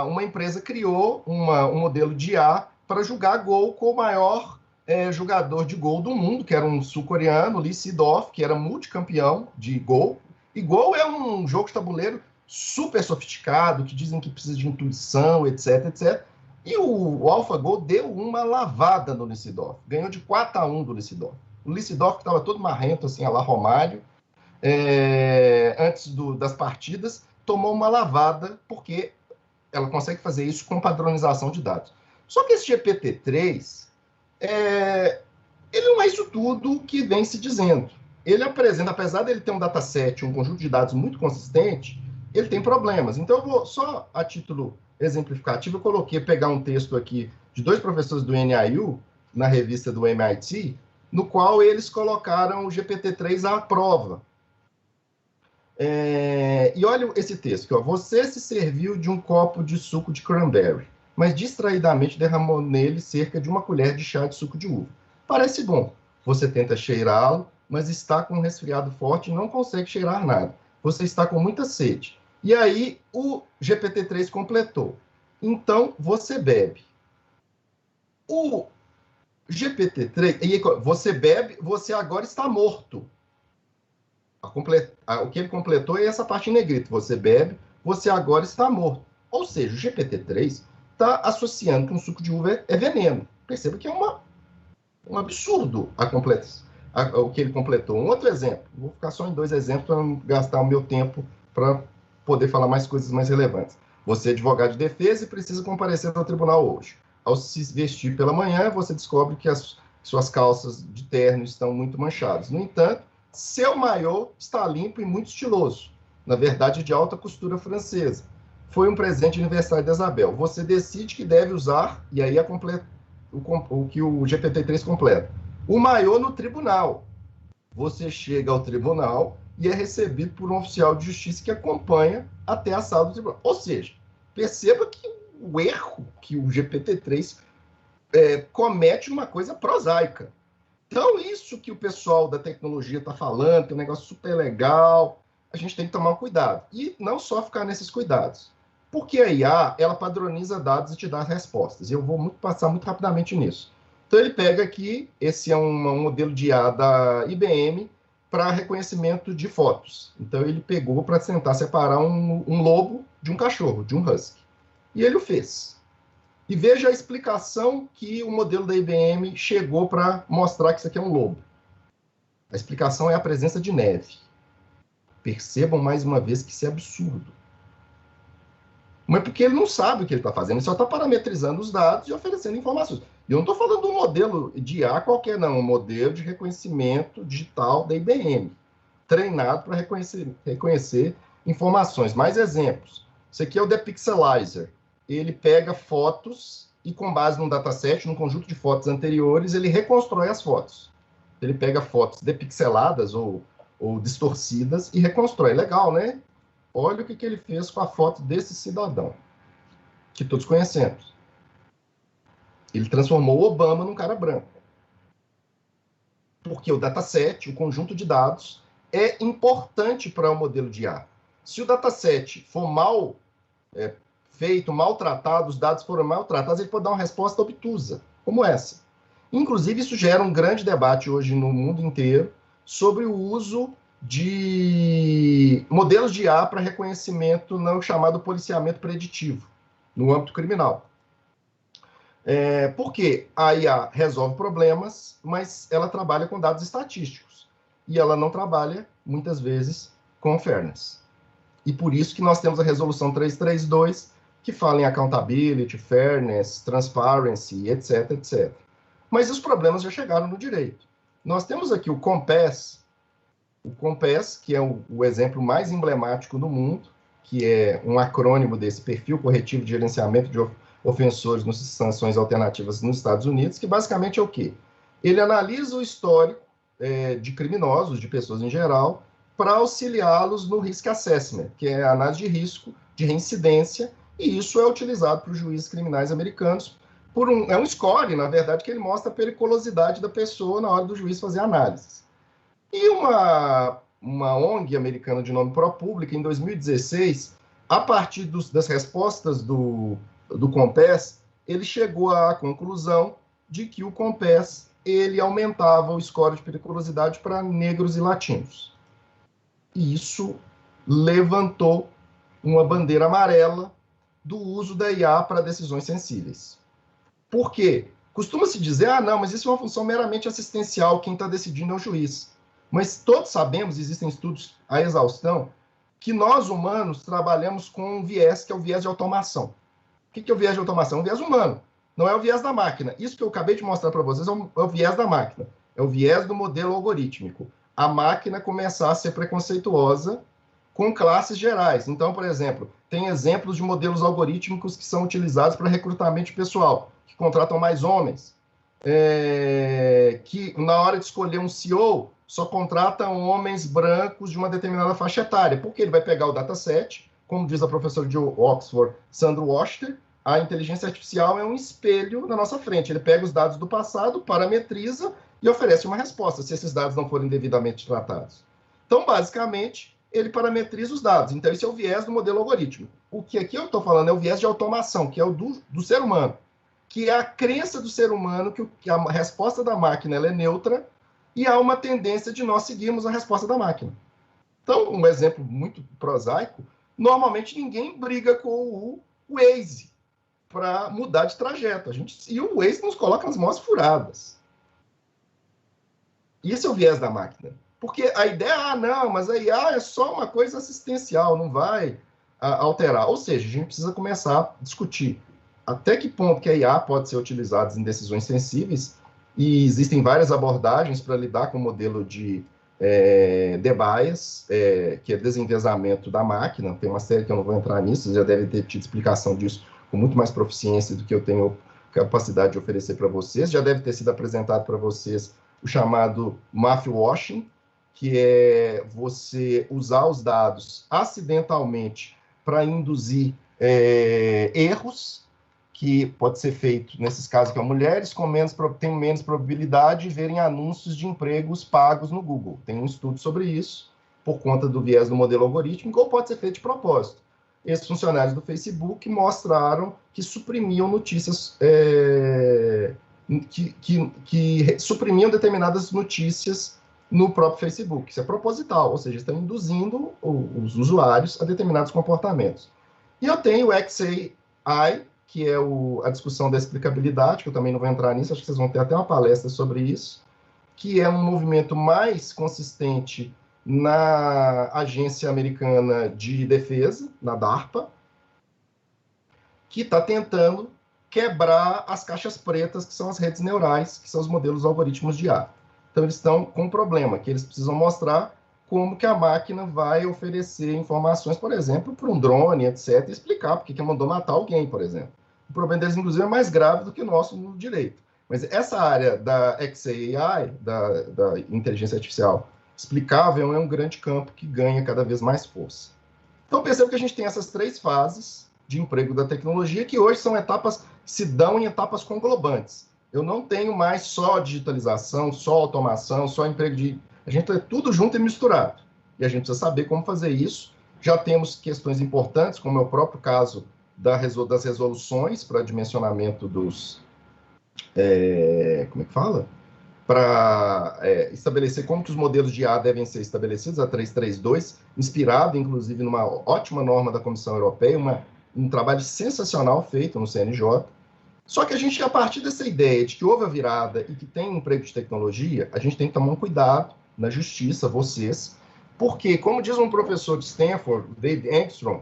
uma empresa criou um modelo de IA para jogar Go com o maior jogador de Go do mundo, que era um sul-coreano, Lee Sedol, que era multicampeão de Go. E Go é um jogo de tabuleiro super sofisticado, que dizem que precisa de intuição, etc, etc. E o AlphaGo deu uma lavada no Lee Sedol. Ganhou de 4-1 do Lee Sedol. O Lee Sedol, que estava todo marrento, assim, a lá Romário, antes das partidas, tomou uma lavada, porque ela consegue fazer isso com padronização de dados. Só que esse GPT-3, ele não é isso tudo que vem se dizendo. Ele apresenta, apesar dele ter um dataset, um conjunto de dados muito consistente, ele tem problemas. Então, eu vou, só a título exemplificativo, eu coloquei, pegar um texto aqui de 2 professores do NIU, na revista do MIT, no qual eles colocaram o GPT-3 à prova. E olha esse texto aqui, ó. Você se serviu de um copo de suco de cranberry, mas distraidamente derramou nele cerca de 1 colher de chá de suco de uva. Parece bom. Você tenta cheirá-lo, mas está com um resfriado forte e não consegue cheirar nada. Você está com muita sede. E aí o GPT-3 completou. Então, você bebe. O GPT-3, você bebe, você agora está morto. O que ele completou é essa parte em negrito. Você bebe, você agora está morto. Ou seja, o GPT-3 está associando que um suco de uva é veneno. Perceba que é um absurdo o que ele completou. Um outro exemplo. Vou ficar só em 2 exemplos para não gastar o meu tempo para poder falar mais coisas mais relevantes. Você é advogado de defesa e precisa comparecer ao tribunal hoje. Ao se vestir pela manhã, você descobre que as suas calças de terno estão muito manchadas. No entanto, seu maiô está limpo e muito estiloso. Na verdade, de alta costura francesa. Foi um presente de aniversário de Isabel. Você decide que deve usar, e aí o que o GPT-3 completa. O maiô no tribunal. Você chega ao tribunal e é recebido por um oficial de justiça que acompanha até a sala do tribunal. Ou seja, perceba que o erro que o GPT-3 comete uma coisa prosaica. Então, isso que o pessoal da tecnologia está falando, que é um negócio super legal, a gente tem que tomar cuidado. E não só ficar nesses cuidados. Porque a IA, ela padroniza dados e te dá respostas. E eu vou passar muito rapidamente nisso. Então, ele pega aqui, esse é um modelo de IA da IBM para reconhecimento de fotos. Então, ele pegou para tentar separar um lobo de um cachorro, de um husky. E ele o fez. E veja a explicação que o modelo da IBM chegou para mostrar que isso aqui é um lobo. A explicação é a presença de neve. Percebam mais uma vez que isso é absurdo. Mas porque ele não sabe o que ele está fazendo, ele só está parametrizando os dados e oferecendo informações. E eu não estou falando de um modelo de IA qualquer, não, um modelo de reconhecimento digital da IBM, treinado para reconhecer informações. Mais exemplos. Isso aqui é o Depixelizer. Ele pega fotos e, com base num dataset, num conjunto de fotos anteriores, ele reconstrói as fotos. Ele pega fotos depixeladas ou distorcidas e reconstrói. Legal, né? Olha o que ele fez com a foto desse cidadão, que todos conhecemos. Ele transformou o Obama num cara branco. Porque o dataset, o conjunto de dados, é importante para o modelo de IA. Se o dataset for mal feito, maltratado, os dados foram maltratados, ele pode dar uma resposta obtusa, como essa. Inclusive, isso gera um grande debate hoje no mundo inteiro sobre o uso de modelos de IA para reconhecimento não chamado policiamento preditivo, no âmbito criminal. Porque a IA resolve problemas, mas ela trabalha com dados estatísticos. E ela não trabalha, muitas vezes, com fairness. E por isso que nós temos a resolução 332, que fala em accountability, fairness, transparency, etc, etc. Mas os problemas já chegaram no direito. Nós temos aqui o COMPASS, que é o exemplo mais emblemático do mundo, que é um acrônimo desse perfil corretivo de gerenciamento de ofensores nas sanções alternativas nos Estados Unidos, que basicamente é o quê? Ele analisa o histórico de criminosos, de pessoas em geral, para auxiliá-los no risk assessment, que é a análise de risco, de reincidência, e isso é utilizado por juízes criminais americanos é um score, na verdade, que ele mostra a periculosidade da pessoa na hora do juiz fazer análise. E uma ONG americana de nome ProPublica, em 2016, a partir das respostas do COMPES, ele chegou à conclusão de que o COMPES ele aumentava o score de periculosidade para negros e latinos. E isso levantou uma bandeira amarela do uso da IA para decisões sensíveis. Por quê? Costuma-se dizer, não, mas isso é uma função meramente assistencial, quem está decidindo é o juiz. Mas todos sabemos, existem estudos à exaustão, que nós humanos trabalhamos com um viés, que é o viés de automação. O que é o viés de automação? É um viés humano, não é o viés da máquina. Isso que eu acabei de mostrar para vocês é o viés da máquina, é o viés do modelo algorítmico. A máquina começar a ser preconceituosa com classes gerais. Então, por exemplo, tem exemplos de modelos algorítmicos que são utilizados para recrutamento de pessoal, que contratam mais homens, que na hora de escolher um CEO, só contratam homens brancos de uma determinada faixa etária, porque ele vai pegar o dataset, como diz a professora de Oxford, Sandra Wachter, a inteligência artificial é um espelho na nossa frente. Ele pega os dados do passado, parametriza e oferece uma resposta, se esses dados não forem devidamente tratados. Então, basicamente, ele parametriza os dados. Então, esse é o viés do modelo algorítmico. O que aqui eu estou falando é o viés de automação, que é o do ser humano, que é a crença do ser humano que a resposta da máquina ela é neutra e há uma tendência de nós seguirmos a resposta da máquina. Então, um exemplo muito prosaico, normalmente ninguém briga com o Waze para mudar de trajeto. E o Waze nos coloca nas mãos furadas. Isso é o viés da máquina. Porque a ideia, não, mas a IA é só uma coisa assistencial, não vai alterar. Ou seja, a gente precisa começar a discutir até que ponto que a IA pode ser utilizada em decisões sensíveis, e existem várias abordagens para lidar com o modelo de bias, que é desenviesamento da máquina. Tem uma série que eu não vou entrar nisso, você já deve ter tido explicação disso com muito mais proficiência do que eu tenho capacidade de oferecer para vocês. Já deve ter sido apresentado para vocês o chamado Matthew Washing, que é você usar os dados acidentalmente para induzir erros, que pode ser feito, nesses casos, com mulheres têm menos probabilidade de verem anúncios de empregos pagos no Google. Tem um estudo sobre isso, por conta do viés do modelo algorítmico, ou pode ser feito de propósito. Esses funcionários do Facebook mostraram que suprimiam notícias, que suprimiam determinadas notícias no próprio Facebook. Isso é proposital, ou seja, estão induzindo os usuários a determinados comportamentos. E eu tenho o XAI, que é a discussão da explicabilidade, que eu também não vou entrar nisso, acho que vocês vão ter até uma palestra sobre isso, que é um movimento mais consistente na Agência Americana de Defesa, na DARPA, que está tentando quebrar as caixas pretas, que são as redes neurais, que são os modelos algoritmos de IA. Então, eles estão com um problema, que eles precisam mostrar como que a máquina vai oferecer informações, por exemplo, para um drone, etc., e explicar porque que mandou matar alguém, por exemplo. O problema deles, inclusive, é mais grave do que o nosso no direito. Mas essa área da XAI, da inteligência artificial explicável, é um grande campo que ganha cada vez mais força. Então, perceba que a gente tem essas 3 fases de emprego da tecnologia, que hoje são etapas que se dão em etapas conglobantes. Eu não tenho mais só digitalização, só automação, só emprego de... A gente é tudo junto e misturado. E a gente precisa saber como fazer isso. Já temos questões importantes, como é o próprio caso das resoluções para dimensionamento dos... como é que fala? Para estabelecer como que os modelos de IA devem ser estabelecidos, a 332, inspirado, inclusive, numa ótima norma da Comissão Europeia, um trabalho sensacional feito no CNJ. Só que a gente, a partir dessa ideia de que houve a virada e que tem emprego de tecnologia, a gente tem que tomar um cuidado na justiça, vocês, porque, como diz um professor de Stanford, David Engstrom,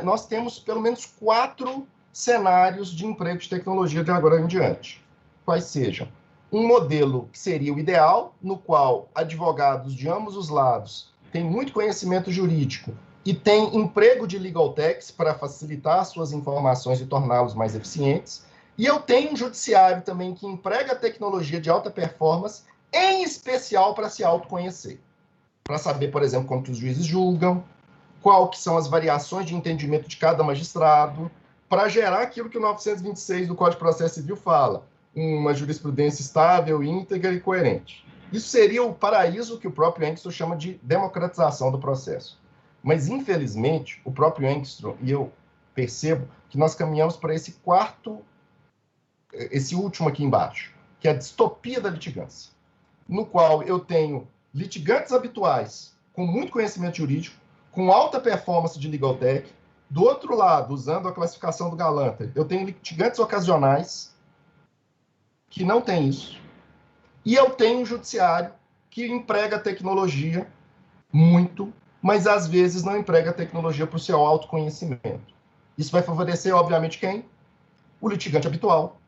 nós temos pelo menos 4 cenários de emprego de tecnologia de agora em diante. Quais sejam? Um modelo que seria o ideal, no qual advogados de ambos os lados têm muito conhecimento jurídico e têm emprego de legal techs para facilitar suas informações e torná-los mais eficientes. E eu tenho um judiciário também que emprega a tecnologia de alta performance, em especial para se autoconhecer. Para saber, por exemplo, como que os juízes julgam, qual que são as variações de entendimento de cada magistrado, para gerar aquilo que o 926 do Código de Processo Civil fala, uma jurisprudência estável, íntegra e coerente. Isso seria o paraíso que o próprio Engström chama de democratização do processo. Mas, infelizmente, o próprio Engström, e eu percebo que nós caminhamos para esse último aqui embaixo, que é a distopia da litigância, no qual eu tenho litigantes habituais com muito conhecimento jurídico, com alta performance de legal tech. Do outro lado, usando a classificação do Galanter, eu tenho litigantes ocasionais que não têm isso. E eu tenho um judiciário que emprega tecnologia muito, mas às vezes não emprega tecnologia para o seu autoconhecimento. Isso vai favorecer, obviamente, quem? O litigante habitual,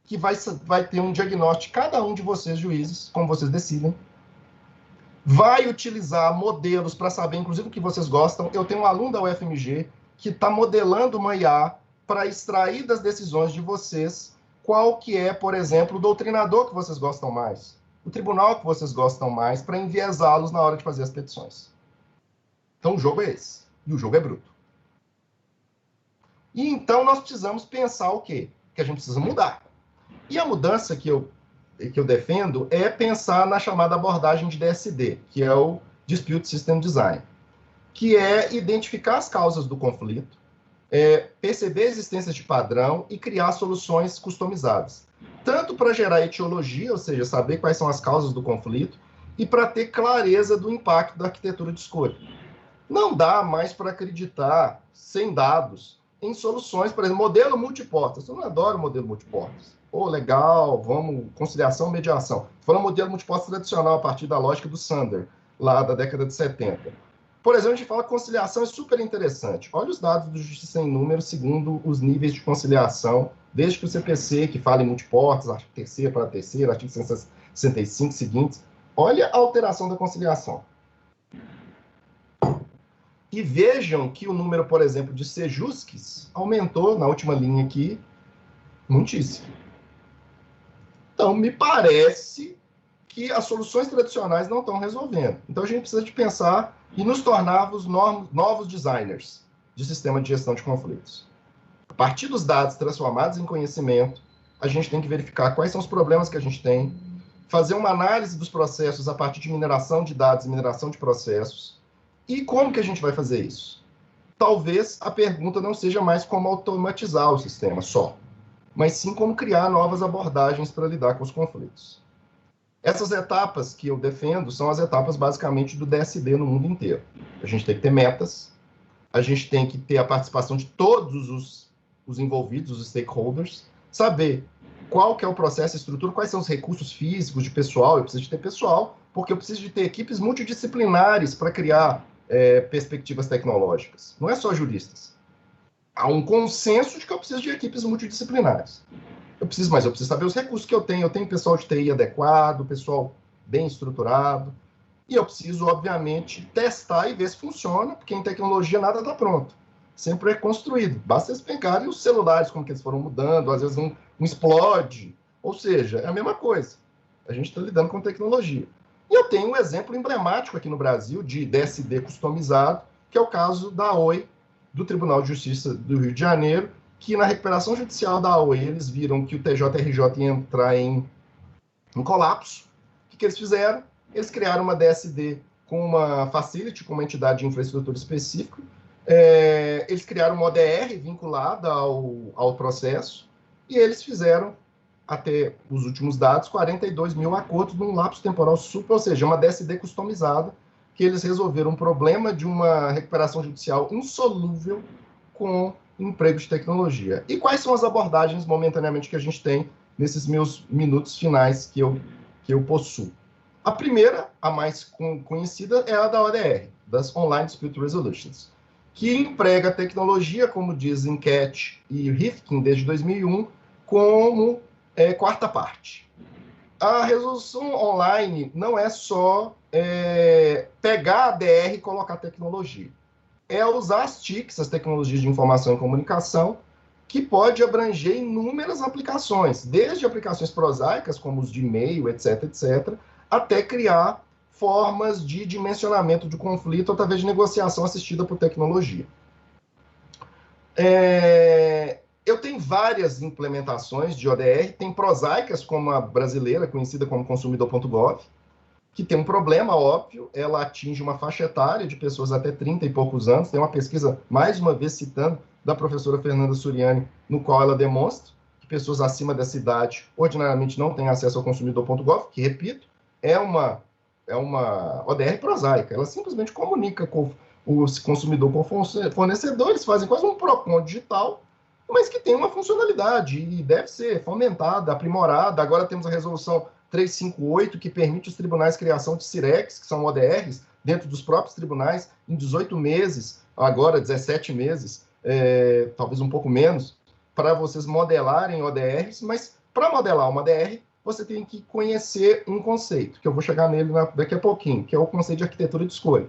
que vai ter um diagnóstico, cada um de vocês, juízes, como vocês decidem, vai utilizar modelos para saber, inclusive, o que vocês gostam. Eu tenho um aluno da UFMG que está modelando uma IA para extrair das decisões de vocês qual que é, por exemplo, o doutrinador que vocês gostam mais, o tribunal que vocês gostam mais, para enviesá-los na hora de fazer as petições. Então, o jogo é esse. E o jogo é bruto. E então nós precisamos pensar o quê? Que a gente precisa mudar. E a mudança que eu defendo é pensar na chamada abordagem de DSD, que é o Dispute System Design, que é identificar as causas do conflito, perceber a existência de padrão e criar soluções customizadas. Tanto para gerar etiologia, ou seja, saber quais são as causas do conflito, e para ter clareza do impacto da arquitetura de escolha. Não dá mais para acreditar, sem dados, em soluções, por exemplo, modelo multiportas. Eu não adoro modelo multiportas. Legal, vamos, conciliação, mediação. Falando modelo multiportas tradicional, a partir da lógica do Sander, lá da década de 70. Por exemplo, a gente fala que conciliação é super interessante. Olha os dados do Justiça em Números segundo os níveis de conciliação, desde que o CPC, que fala em multiportas, artigo 3º para 3º, artigo 165 seguintes. Olha a alteração da conciliação. E vejam que o número, por exemplo, de sejusques aumentou na última linha aqui, muitíssimo. Então, me parece que as soluções tradicionais não estão resolvendo. Então, a gente precisa de pensar e nos tornarmos novos designers de sistema de gestão de conflitos. A partir dos dados transformados em conhecimento, a gente tem que verificar quais são os problemas que a gente tem, fazer uma análise dos processos a partir de mineração de dados e mineração de processos. E como que a gente vai fazer isso? Talvez a pergunta não seja mais como automatizar o sistema só, mas sim como criar novas abordagens para lidar com os conflitos. Essas etapas que eu defendo são as etapas basicamente do DSD no mundo inteiro. A gente tem que ter metas, a gente tem que ter a participação de todos os envolvidos, os stakeholders, saber qual que é o processo, a estrutura, quais são os recursos físicos de pessoal. Eu preciso de ter pessoal, porque eu preciso de ter equipes multidisciplinares para criar perspectivas tecnológicas. Não é só juristas. Há um consenso de que eu preciso de equipes multidisciplinares. Eu preciso saber os recursos que eu tenho. Eu tenho pessoal de TI adequado, pessoal bem estruturado. E eu preciso, obviamente, testar e ver se funciona, porque em tecnologia nada está pronto. Sempre é construído. Basta vocês pegarem os celulares, como que eles foram mudando, às vezes um explode. Ou seja, é a mesma coisa. A gente está lidando com tecnologia. E eu tenho um exemplo emblemático aqui no Brasil de DSD customizado, que é o caso da OI, do Tribunal de Justiça do Rio de Janeiro, que na recuperação judicial da OI eles viram que o TJRJ ia entrar em colapso. O que eles fizeram? Eles criaram uma DSD com uma facility, com uma entidade de infraestrutura específica. Eles criaram uma ODR vinculada ao processo e eles fizeram, até os últimos dados, 42 mil acordos num lapso temporal super, ou seja, uma DSD customizada, que eles resolveram um problema de uma recuperação judicial insolúvel com emprego de tecnologia. E quais são as abordagens, momentaneamente, que a gente tem nesses meus minutos finais que eu possuo? A primeira, a mais conhecida, é a da ODR, das Online Dispute Resolutions, que emprega a tecnologia, como diz Enquete e Rifkin, desde 2001, como quarta parte. A resolução online não é só pegar a DR e colocar tecnologia. É usar as TICs, as tecnologias de informação e comunicação, que pode abranger inúmeras aplicações, desde aplicações prosaicas, como os de e-mail, etc., etc., até criar formas de dimensionamento de conflito através de negociação assistida por tecnologia. Eu tenho várias implementações de ODR, tem prosaicas, como a brasileira, conhecida como consumidor.gov, que tem um problema óbvio, ela atinge uma faixa etária de pessoas até 30 e poucos anos. Tem uma pesquisa, mais uma vez citando, da professora Fernanda Suriani, no qual ela demonstra que pessoas acima dessa idade ordinariamente não têm acesso ao consumidor.gov, que, repito, é uma ODR prosaica. Ela simplesmente comunica com o consumidor com o fornecedor, eles fazem quase um PROCON digital, mas que tem uma funcionalidade e deve ser fomentada, aprimorada. Agora temos a resolução 358, que permite os tribunais criação de CIRECs, que são ODRs, dentro dos próprios tribunais, em 18 meses, agora 17 meses, talvez um pouco menos, para vocês modelarem ODRs, mas para modelar uma ODR, você tem que conhecer um conceito, que eu vou chegar nele daqui a pouquinho, que é o conceito de arquitetura de escolha.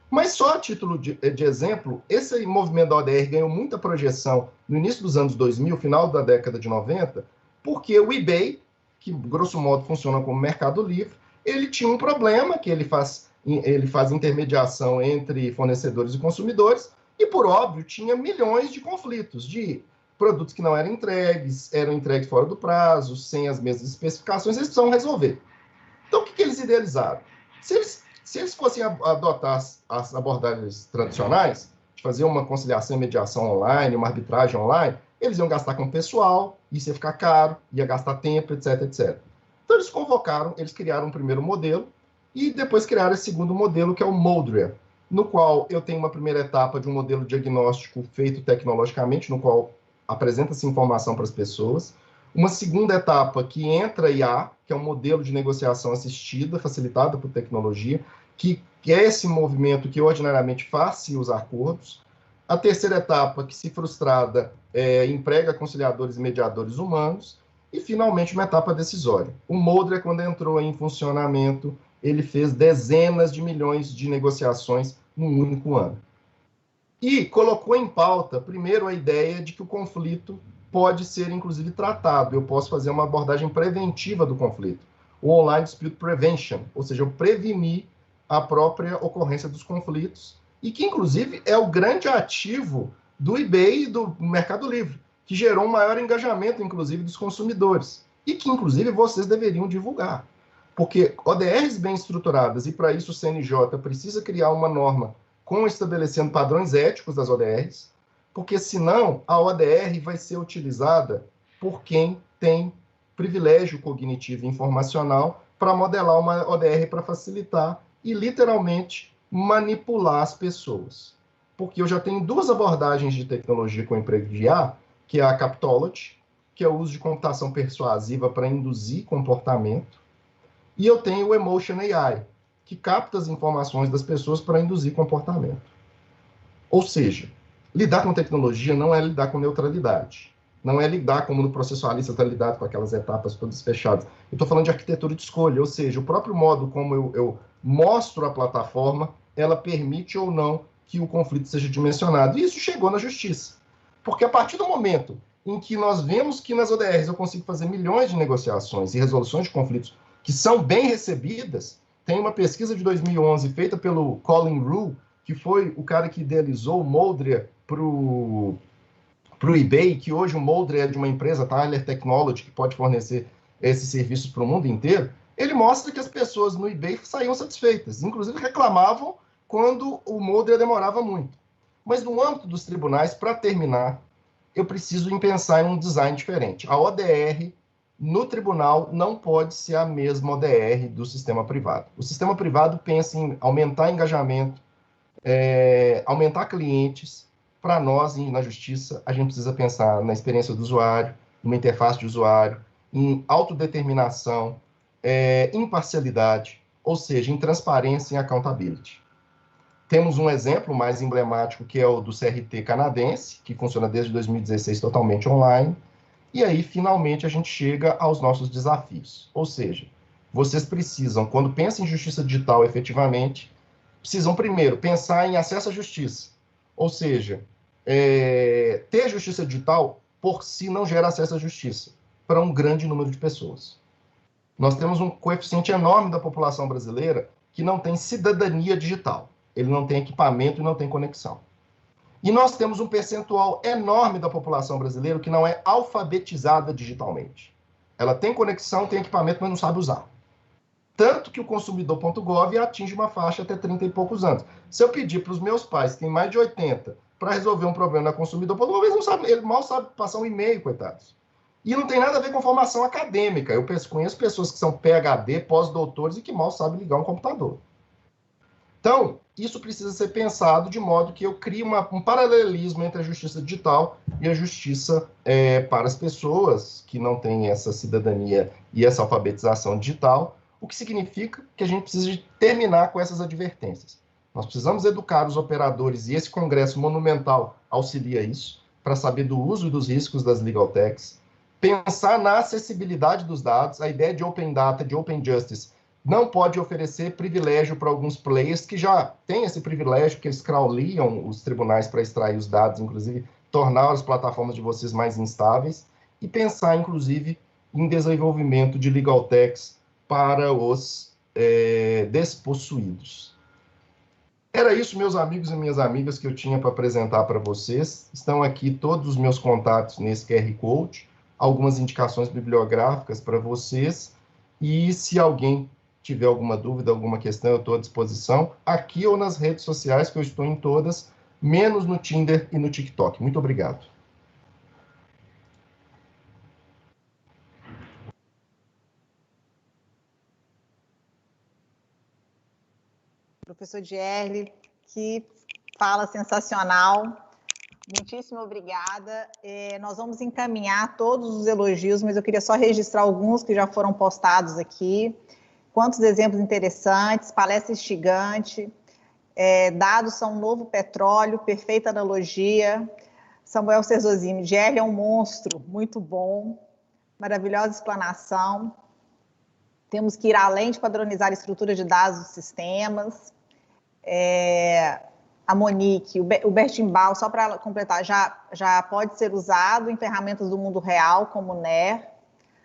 Mas só a título de exemplo, esse movimento da ODR ganhou muita projeção no início dos anos 2000, final da década de 90, porque o eBay, que grosso modo funciona como Mercado Livre, ele tinha um problema, que ele faz intermediação entre fornecedores e consumidores, e por óbvio tinha milhões de conflitos, de produtos que não eram entregues fora do prazo, sem as mesmas especificações, eles precisavam resolver. Então o que eles idealizaram? Se eles fossem adotar as abordagens tradicionais, de fazer uma conciliação e mediação online, uma arbitragem online, eles iam gastar com pessoal, isso ia ficar caro, ia gastar tempo, etc, etc. Então eles criaram um primeiro modelo e depois criaram esse segundo modelo, que é o Moldria, no qual eu tenho uma primeira etapa de um modelo diagnóstico feito tecnologicamente, no qual apresenta-se informação para as pessoas. Uma segunda etapa que entra IA, que é um modelo de negociação assistida, facilitada por tecnologia, que é esse movimento que ordinariamente faz-se os acordos. A terceira etapa, que se frustrada, emprega conciliadores e mediadores humanos. E, finalmente, uma etapa decisória. O Moldria, quando entrou em funcionamento, ele fez dezenas de milhões de negociações num único ano. E colocou em pauta, primeiro, a ideia de que o conflito pode ser, inclusive, tratado. Eu posso fazer uma abordagem preventiva do conflito. O Online Dispute Prevention, ou seja, eu prevenir a própria ocorrência dos conflitos, e que, inclusive, é o grande ativo do eBay e do Mercado Livre, que gerou um maior engajamento, inclusive, dos consumidores, e que, inclusive, vocês deveriam divulgar. Porque ODRs bem estruturadas, e para isso o CNJ precisa criar uma norma estabelecendo padrões éticos das ODRs, porque senão a ODR vai ser utilizada por quem tem privilégio cognitivo e informacional para modelar uma ODR para facilitar e literalmente manipular as pessoas. Porque eu já tenho duas abordagens de tecnologia com emprego de IA, que é a Captology, que é o uso de computação persuasiva para induzir comportamento, e eu tenho o Emotion AI, que capta as informações das pessoas para induzir comportamento. Ou seja, lidar com tecnologia não é lidar com neutralidade. Não é lidar como no processualista está lidado com aquelas etapas todas fechadas. Eu estou falando de arquitetura de escolha, ou seja, o próprio modo como eu mostro a plataforma, ela permite ou não que o conflito seja dimensionado. E isso chegou na justiça. Porque a partir do momento em que nós vemos que nas ODRs eu consigo fazer milhões de negociações e resoluções de conflitos que são bem recebidas, tem uma pesquisa de 2011 feita pelo Colin Rue, que foi o cara que idealizou o Moldria para o eBay, que hoje o Moldria é de uma empresa, Tyler Technology, que pode fornecer esses serviços para o mundo inteiro. Ele mostra que as pessoas no eBay saíam satisfeitas, inclusive reclamavam quando o Moldria demorava muito. Mas no âmbito dos tribunais, para terminar, eu preciso pensar em um design diferente. A ODR no tribunal não pode ser a mesma ODR do sistema privado. O sistema privado pensa em aumentar engajamento, aumentar clientes. Para nós, na justiça, a gente precisa pensar na experiência do usuário, numa interface de usuário, em autodeterminação, imparcialidade, ou seja, em transparência e accountability. Temos um exemplo mais emblemático, que é o do CRT canadense, que funciona desde 2016 totalmente online. E aí, finalmente, a gente chega aos nossos desafios. Ou seja, vocês precisam, quando pensam em justiça digital efetivamente, precisam primeiro pensar em acesso à justiça. Ou seja, ter justiça digital por si não gera acesso à justiça para um grande número de pessoas. Nós temos um coeficiente enorme da população brasileira que não tem cidadania digital. Ele não tem equipamento e não tem conexão. E nós temos um percentual enorme da população brasileira que não é alfabetizada digitalmente. Ela tem conexão, tem equipamento, mas não sabe usar. Tanto que o consumidor.gov atinge uma faixa até 30 e poucos anos. Se eu pedir para os meus pais, que têm mais de 80, para resolver um problema na consumidor.gov, ele mal sabe passar um e-mail, coitados. E não tem nada a ver com formação acadêmica. Eu conheço pessoas que são PhD, pós-doutores e que mal sabem ligar um computador. Então, isso precisa ser pensado de modo que eu crie um paralelismo entre a justiça digital e a justiça para as pessoas que não têm essa cidadania e essa alfabetização digital, o que significa que a gente precisa de terminar com essas advertências. Nós precisamos educar os operadores, e esse congresso monumental auxilia isso, para saber do uso e dos riscos das legal techs, pensar na acessibilidade dos dados, a ideia de open data, de open justice, não pode oferecer privilégio para alguns players que já têm esse privilégio, que eles crawliam os tribunais para extrair os dados, inclusive tornar as plataformas de vocês mais instáveis, e pensar, inclusive, em desenvolvimento de legal techs para os despossuídos. Era isso, meus amigos e minhas amigas, que eu tinha para apresentar para vocês. Estão aqui todos os meus contatos nesse QR Code, algumas indicações bibliográficas para vocês, e se alguém tiver alguma dúvida, alguma questão, eu estou à disposição, aqui ou nas redes sociais, que eu estou em todas, menos no Tinder e no TikTok. Muito obrigado. Professor Gierle, que fala sensacional. Muitíssimo obrigada. Nós vamos encaminhar todos os elogios, mas eu queria só registrar alguns que já foram postados aqui. Quantos exemplos interessantes, palestra instigante, dados são um novo petróleo, perfeita analogia. Samuel Cerzosini, Gierle é um monstro, muito bom, maravilhosa explanação. Temos que ir além de padronizar a estrutura de dados dos sistemas. A Monique, o Bertimbal, só para completar, já pode ser usado em ferramentas do mundo real, como o NER.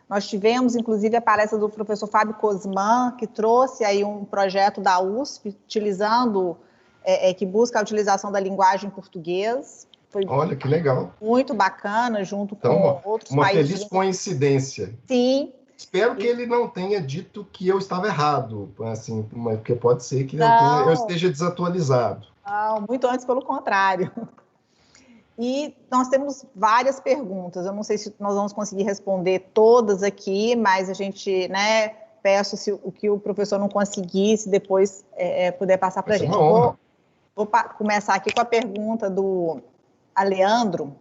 Nós tivemos, inclusive, a palestra do professor Fábio Cosman, que trouxe aí um projeto da USP, utilizando, que busca a utilização da linguagem em português. Foi Olha, que legal. Muito bacana, junto com outros países. Uma feliz coincidência. Sim. Espero que ele não tenha dito que eu estava errado, assim, porque pode ser que eu esteja desatualizado. Não, muito antes, pelo contrário. E nós temos várias perguntas. Eu não sei se nós vamos conseguir responder todas aqui, mas a gente, peço se o que o professor não conseguisse, depois puder passar para a gente. Vou começar aqui com a pergunta do Aleandro,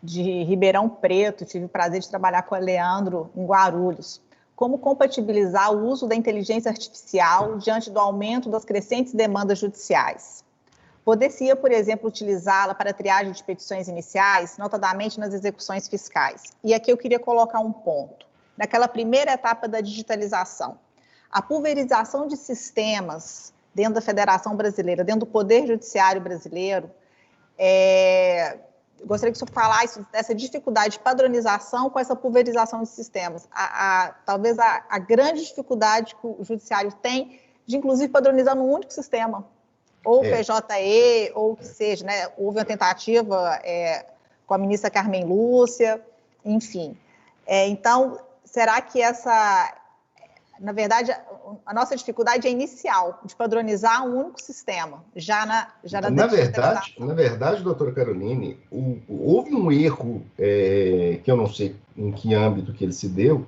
de Ribeirão Preto. Tive o prazer de trabalhar com o Leandro em Guarulhos. Como compatibilizar o uso da inteligência artificial diante do aumento das crescentes demandas judiciais? Poder-se, por exemplo, utilizá-la para a triagem de petições iniciais, notadamente nas execuções fiscais. E aqui eu queria colocar um ponto. Naquela primeira etapa da digitalização, a pulverização de sistemas dentro da Federação Brasileira, dentro do Poder Judiciário brasileiro, gostaria que o senhor falasse dessa dificuldade de padronização com essa pulverização de sistemas. Talvez a grande dificuldade que o judiciário tem de, inclusive, padronizar num único sistema, ou PJE, ou o que seja, Houve uma tentativa com a ministra Carmen Lúcia, enfim. Então, será que na verdade, a nossa dificuldade é inicial, de padronizar um único sistema, na verdade, doutora Caroline, houve um erro, que eu não sei em que âmbito que ele se deu,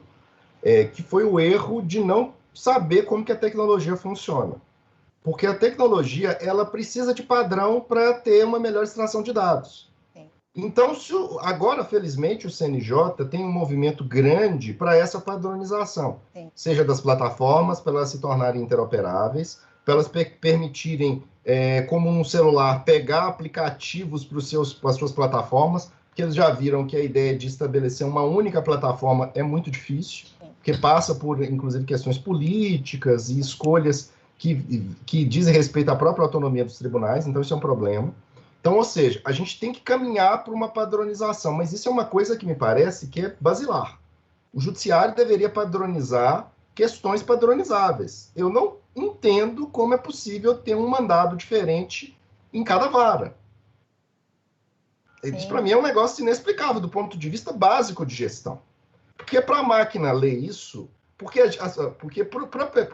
que foi o erro de não saber como que a tecnologia funciona. Porque a tecnologia, ela precisa de padrão para ter uma melhor extração de dados. Sim. Então, agora, felizmente, o CNJ tem um movimento grande para essa padronização. Sim. Seja das plataformas, para elas se tornarem interoperáveis, para elas permitirem, como um celular, pegar aplicativos para as suas plataformas, porque eles já viram que a ideia de estabelecer uma única plataforma é muito difícil, Sim. porque passa por, inclusive, questões políticas e escolhas que dizem respeito à própria autonomia dos tribunais, então isso é um problema. Então, ou seja, a gente tem que caminhar para uma padronização, mas isso é uma coisa que me parece que é basilar. O judiciário deveria padronizar questões padronizáveis. Eu não entendo como é possível ter um mandado diferente em cada vara. Isso, para mim, é um negócio inexplicável do ponto de vista básico de gestão. Porque para a máquina ler isso, porque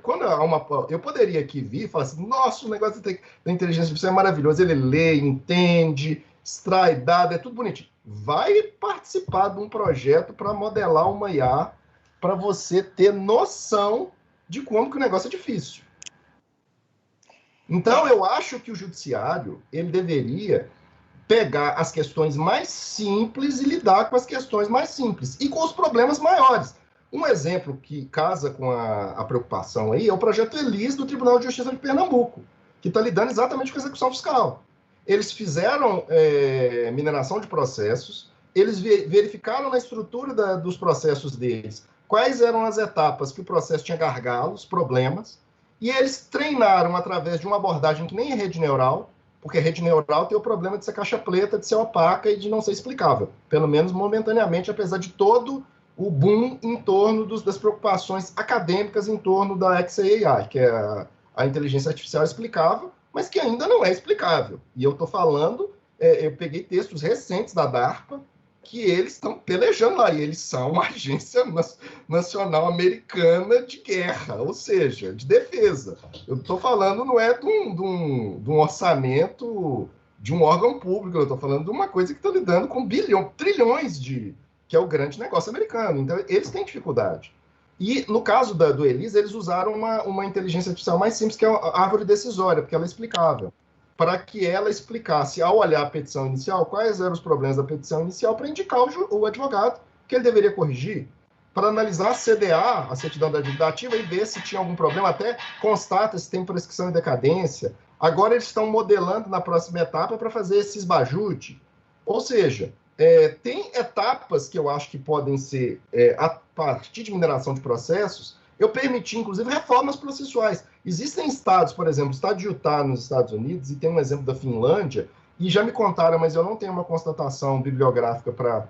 quando eu poderia aqui vir e falar assim, nossa, o negócio da inteligência artificial é maravilhoso, ele lê, entende, extrai dados, é tudo bonitinho. Vai participar de um projeto para modelar uma IA, para você ter noção de como que o negócio é difícil. Então, eu acho que o judiciário, ele deveria pegar as questões mais simples e lidar com as questões mais simples e com os problemas maiores. Um exemplo que casa com a preocupação aí é o projeto Elis do Tribunal de Justiça de Pernambuco, que está lidando exatamente com a execução fiscal. Eles fizeram mineração de processos, eles verificaram na estrutura dos processos deles quais eram as etapas que o processo tinha gargalos, problemas, e eles treinaram através de uma abordagem que nem é rede neural, porque a rede neural tem o problema de ser caixa preta, de ser opaca e de não ser explicável, pelo menos momentaneamente, apesar de todo o boom em torno das preocupações acadêmicas em torno da XAI, que é a inteligência artificial explicável, mas que ainda não é explicável. E eu estou falando, eu peguei textos recentes da DARPA, que eles estão pelejando lá, e eles são uma agência nacional americana de guerra, ou seja, de defesa. Eu estou falando, não é de um orçamento de um órgão público, eu estou falando de uma coisa que está lidando com trilhões que é o grande negócio americano. Então, eles têm dificuldade. E, no caso do Elis, eles usaram uma inteligência artificial mais simples, que é a árvore decisória, porque ela é explicável, para que ela explicasse, ao olhar a petição inicial, quais eram os problemas da petição inicial, para indicar o advogado que ele deveria corrigir, para analisar a CDA, a certidão da dívida ativa, e ver se tinha algum problema, até constata se tem prescrição e decadência. Agora eles estão modelando na próxima etapa para fazer esse esbajute. Ou seja, tem etapas que eu acho que podem ser, a partir de mineração de processos, eu permiti, inclusive, reformas processuais. Existem estados, por exemplo, o estado de Utah, nos Estados Unidos, e tem um exemplo da Finlândia, e já me contaram, mas eu não tenho uma constatação bibliográfica para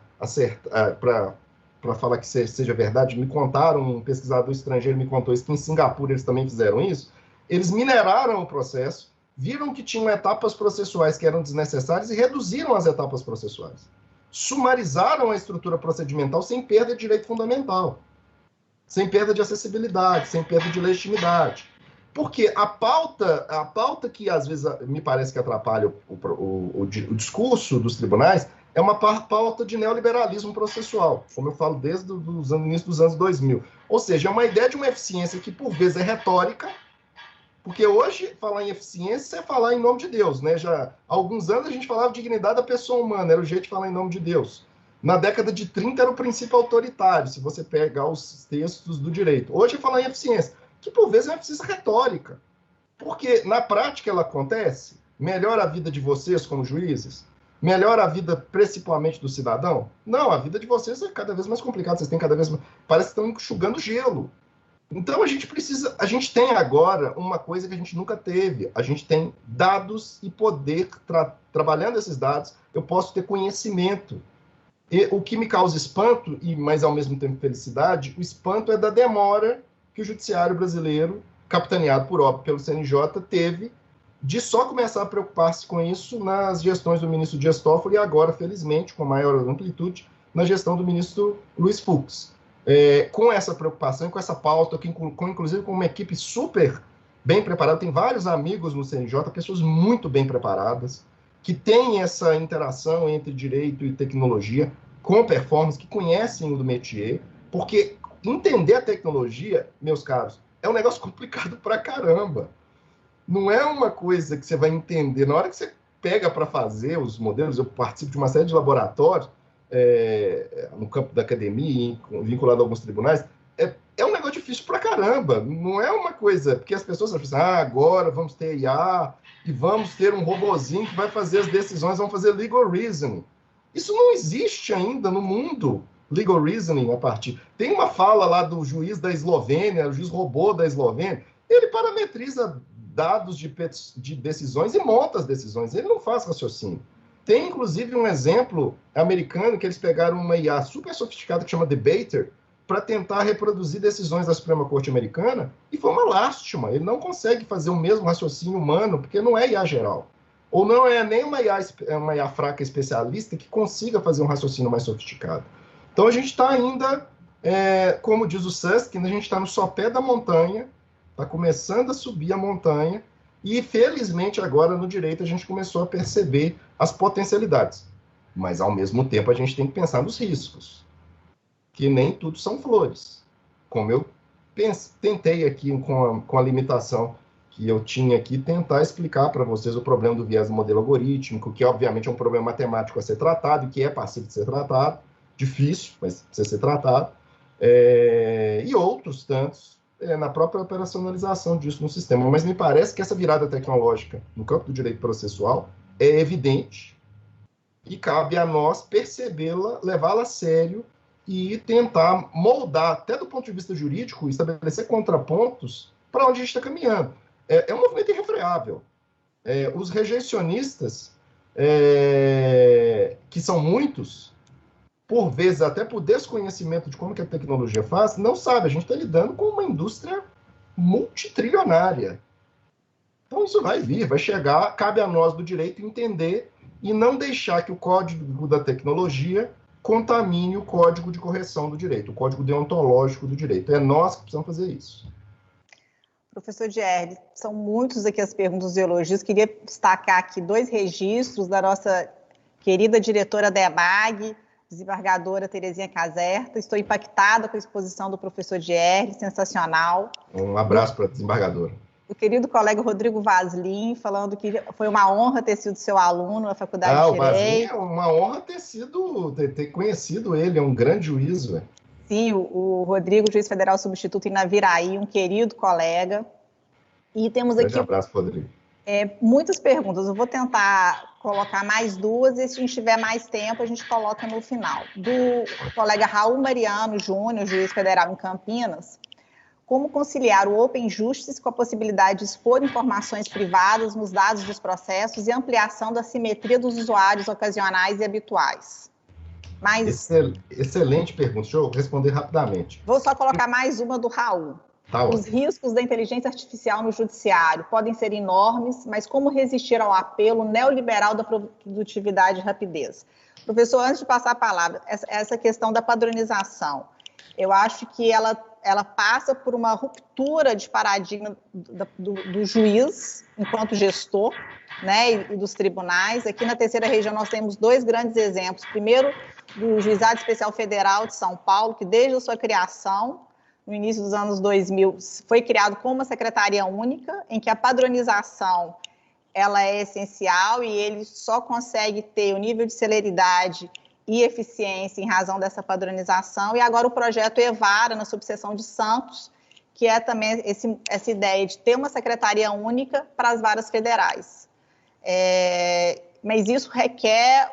falar que seja verdade. Me contaram, um pesquisador estrangeiro me contou isso, que em Singapura eles também fizeram isso. Eles mineraram o processo, viram que tinham etapas processuais que eram desnecessárias e reduziram as etapas processuais. Sumarizaram a estrutura procedimental sem perda de direito fundamental, sem perda de acessibilidade, sem perda de legitimidade. Porque a pauta que às vezes me parece que atrapalha o discurso dos tribunais é uma pauta de neoliberalismo processual, como eu falo desde o início dos anos 2000. Ou seja, é uma ideia de uma eficiência que por vezes é retórica, porque hoje falar em eficiência é falar em nome de Deus, né? Já há alguns anos a gente falava de dignidade da pessoa humana, era o jeito de falar em nome de Deus. Na década de 30 era o princípio autoritário, se você pegar os textos do direito. Hoje é falar em eficiência, que por vezes é uma eficiência retórica. Porque na prática ela acontece, melhora a vida de vocês como juízes, melhora a vida principalmente do cidadão? Não, a vida de vocês é cada vez mais complicada, vocês têm cada vez mais... Parece que estão enxugando gelo. Então a gente tem agora uma coisa que a gente nunca teve, a gente tem dados e poder, trabalhando esses dados, eu posso ter conhecimento. E o que me causa espanto, mas ao mesmo tempo felicidade, o espanto é da demora que o judiciário brasileiro, capitaneado por óbvio pelo CNJ, teve de só começar a preocupar-se com isso nas gestões do ministro Dias Toffoli e agora, felizmente, com maior amplitude, na gestão do ministro Luiz Fux. Com essa preocupação, com essa pauta, inclusive com uma equipe super bem preparada, tem vários amigos no CNJ, pessoas muito bem preparadas, que têm essa interação entre direito e tecnologia, com performance, que conhecem o do métier, porque entender a tecnologia, meus caros, é um negócio complicado pra caramba. Não é uma coisa que você vai entender. Na hora que você pega para fazer os modelos, eu participo de uma série de laboratórios no campo da academia, vinculado a alguns tribunais, é um negócio difícil pra caramba. Não é uma coisa... Porque as pessoas pensam, agora vamos ter IA e vamos ter um robozinho que vai fazer as decisões, vamos fazer legal reasoning. Isso não existe ainda no mundo, legal reasoning, a partir... Tem uma fala lá do juiz da Eslovênia, o juiz robô da Eslovênia, ele parametriza dados de decisões e monta as decisões, ele não faz raciocínio. Tem, inclusive, um exemplo americano que eles pegaram uma IA super sofisticada que chama Debater para tentar reproduzir decisões da Suprema Corte Americana e foi uma lástima. Ele não consegue fazer o mesmo raciocínio humano porque não é IA geral. ou não é nem uma IA fraca especialista que consiga fazer um raciocínio mais sofisticado. Então, a gente está ainda, como diz o Susskind, a gente está no sopé da montanha, está começando a subir a montanha, e, felizmente, agora, no direito, a gente começou a perceber as potencialidades. Mas, ao mesmo tempo, a gente tem que pensar nos riscos, que nem tudo são flores. Como eu tentei aqui, com a limitação que eu tinha aqui, tentar explicar para vocês o problema do viés do modelo algorítmico, que, obviamente, é um problema matemático a ser tratado, e que é passível de ser tratado, difícil, mas precisa ser tratado, e outros tantos, na própria operacionalização disso no sistema. Mas me parece que essa virada tecnológica no campo do direito processual é evidente e cabe a nós percebê-la, levá-la a sério e tentar moldar, até do ponto de vista jurídico, estabelecer contrapontos para onde a gente está caminhando. É um movimento irrefreável. Os rejeicionistas, que são muitos, por vezes até por desconhecimento de como que a tecnologia faz, não sabe. A gente está lidando com uma indústria multitrilionária. Então isso vai vir, vai chegar, cabe a nós do direito entender e não deixar que o código da tecnologia contamine o código de correção do direito, o código deontológico do direito. É nós que precisamos fazer isso. Professor Gierle, são muitos aqui as perguntas e elogios. Queria destacar aqui 2 registros da nossa querida diretora da EMAG, desembargadora Terezinha Caserta. Estou impactada com a exposição do professor Gierle, sensacional. Um abraço para a desembargadora. O querido colega Rodrigo Vaslin, falando que foi uma honra ter sido seu aluno na Faculdade de Direito. O Vaslin é uma honra ter conhecido ele, é um grande juiz, velho. Sim, o Rodrigo, juiz federal substituto em Naviraí, um querido colega. E temos aqui... Um abraço, Rodrigo. Muitas perguntas. Eu vou tentar colocar mais 2, e se a gente tiver mais tempo, a gente coloca no final. Do colega Raul Mariano Júnior, juiz federal em Campinas, como conciliar o Open Justice com a possibilidade de expor informações privadas nos dados dos processos e ampliação da simetria dos usuários ocasionais e habituais? Excelente pergunta. Deixa eu responder rapidamente. Vou só colocar mais uma do Raul. Os riscos da inteligência artificial no judiciário podem ser enormes, mas como resistir ao apelo neoliberal da produtividade e rapidez? Professor, antes de passar a palavra, essa questão da padronização, eu acho que ela passa por uma ruptura de paradigma do juiz enquanto gestor, né, e dos tribunais. Aqui na Terceira Região nós temos 2 grandes exemplos. Primeiro, do Juizado Especial Federal de São Paulo, que desde a sua criação, no início dos anos 2000, foi criado como uma secretaria única, em que a padronização ela é essencial e ele só consegue ter o nível de celeridade e eficiência em razão dessa padronização. E agora o projeto Evara, na subseção de Santos, que é também essa ideia de ter uma secretaria única para as varas federais. Mas isso requer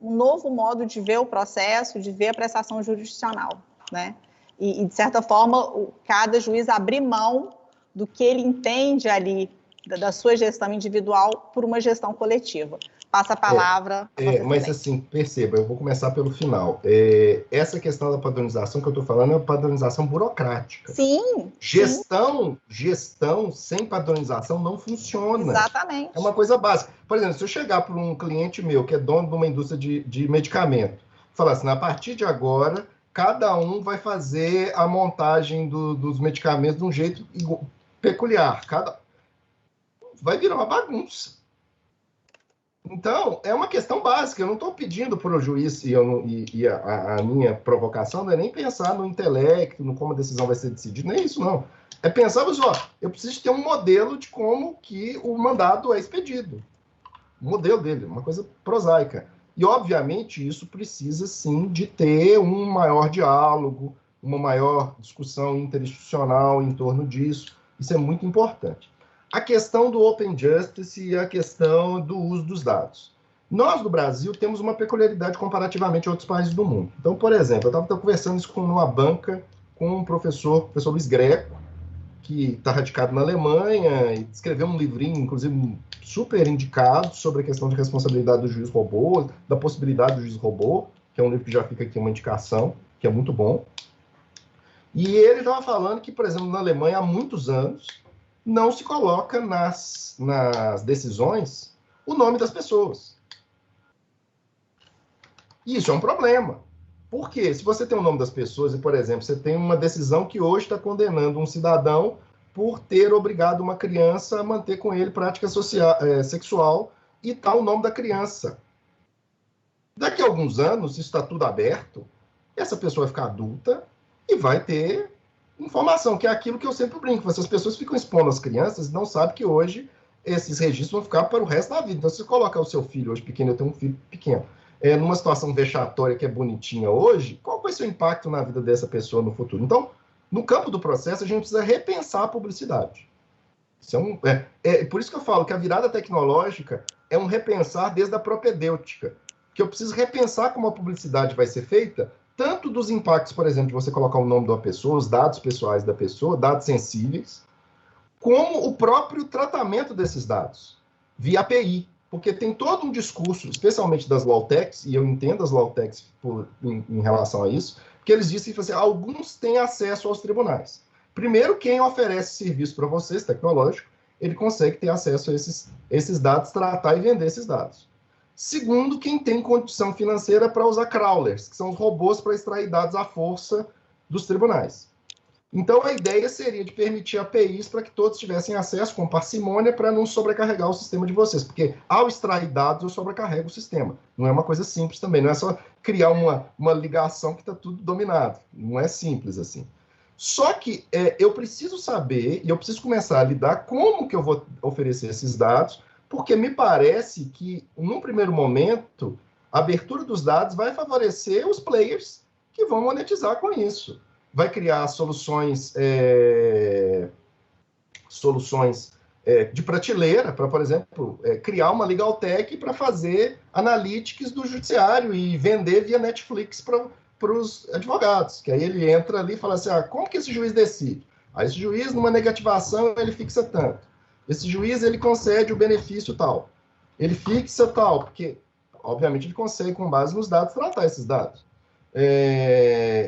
um novo modo de ver o processo, de ver a prestação jurisdicional, né? E de certa forma, cada juiz abrir mão do que ele entende ali, da sua gestão individual, por uma gestão coletiva. Passa a palavra. Mas assim, perceba, eu vou começar pelo final. Essa questão da padronização que eu estou falando é uma padronização burocrática. Sim. Gestão sem padronização não funciona. Exatamente. É uma coisa básica. Por exemplo, se eu chegar para um cliente meu, que é dono de uma indústria de medicamento, falar assim, a partir de agora, cada um vai fazer a montagem dos medicamentos de um jeito peculiar. Vai virar uma bagunça. Então, é uma questão básica. Eu não estou pedindo para o juiz, a minha provocação não é nem pensar no intelecto, no como a decisão vai ser decidida, nem isso, não. É pensar, eu preciso ter um modelo de como que o mandado é expedido. O modelo dele, uma coisa prosaica. E, obviamente, isso precisa, sim, de ter um maior diálogo, uma maior discussão interinstitucional em torno disso. Isso é muito importante. A questão do Open Justice e a questão do uso dos dados. Nós, no Brasil, temos uma peculiaridade comparativamente a outros países do mundo. Então, por exemplo, eu estava conversando isso numa banca com o professor Luiz Greco, que está radicado na Alemanha, e escreveu um livrinho, inclusive, super indicado sobre a questão de responsabilidade do juiz robô, da possibilidade do juiz robô, que é um livro que já fica aqui uma indicação, que é muito bom. E ele estava falando que, por exemplo, na Alemanha, há muitos anos, não se coloca nas decisões o nome das pessoas. E isso é um problema. Por quê? Se você tem o nome das pessoas e, por exemplo, você tem uma decisão que hoje está condenando um cidadão por ter obrigado uma criança a manter com ele prática sexual e está o nome da criança. Daqui a alguns anos, isso está tudo aberto, essa pessoa vai ficar adulta e vai ter informação, que é aquilo que eu sempre brinco. Essas pessoas ficam expondo as crianças e não sabem que hoje esses registros vão ficar para o resto da vida. Então, se você coloca o seu filho hoje pequeno, eu tenho um filho pequeno, numa situação vexatória que é bonitinha hoje, qual vai ser o impacto na vida dessa pessoa no futuro? Então, no campo do processo, a gente precisa repensar a publicidade. Por isso que eu falo que a virada tecnológica é um repensar desde a propedêutica, que eu preciso repensar como a publicidade vai ser feita, tanto dos impactos, por exemplo, de você colocar o nome de uma pessoa, os dados pessoais da pessoa, dados sensíveis, como o próprio tratamento desses dados, via API. Porque tem todo um discurso, especialmente das Lawtechs, e eu entendo as Lawtechs em relação a isso, que eles dizem que alguns têm acesso aos tribunais. Primeiro, quem oferece serviço para vocês, tecnológico, ele consegue ter acesso a esses dados, tratar e vender esses dados. Segundo, quem tem condição financeira para usar crawlers, que são os robôs para extrair dados à força dos tribunais. Então, a ideia seria de permitir APIs para que todos tivessem acesso com parcimônia para não sobrecarregar o sistema de vocês, porque ao extrair dados eu sobrecarrego o sistema. Não é uma coisa simples também, não é só criar uma ligação que está tudo dominado. Não é simples assim. Só que eu preciso saber, e eu preciso começar a lidar como que eu vou oferecer esses dados, porque me parece que, num primeiro momento, a abertura dos dados vai favorecer os players que vão monetizar com isso. Vai criar soluções de prateleira para, por exemplo, criar uma legal tech para fazer analytics do judiciário e vender via Netflix para os advogados, que aí ele entra ali e fala assim, como que esse juiz decide? Aí esse juiz, numa negativação, ele fixa tanto. Esse juiz, ele concede o benefício tal. Ele fixa tal, porque, obviamente, ele consegue, com base nos dados, tratar esses dados.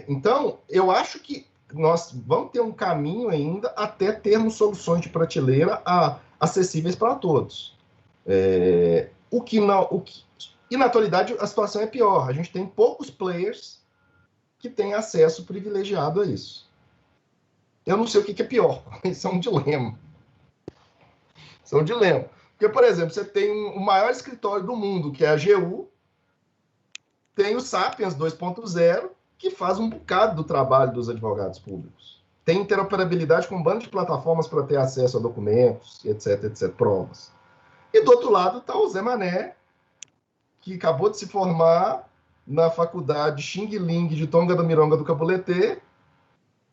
Então, eu acho que nós vamos ter um caminho ainda até termos soluções de prateleira acessíveis para todos. E na atualidade a situação é pior. A gente tem poucos players que têm acesso privilegiado a isso. Eu não sei o que é pior. Isso é um dilema. Isso é um dilema. Porque, por exemplo, você tem o maior escritório do mundo, que é a AGU, tem o Sapiens 2.0, que faz um bocado do trabalho dos advogados públicos. Tem interoperabilidade com um bando de plataformas para ter acesso a documentos, etc, provas. E do outro lado está o Zé Mané, que acabou de se formar na faculdade Xing Ling de Tonga da Mironga do Cabulete,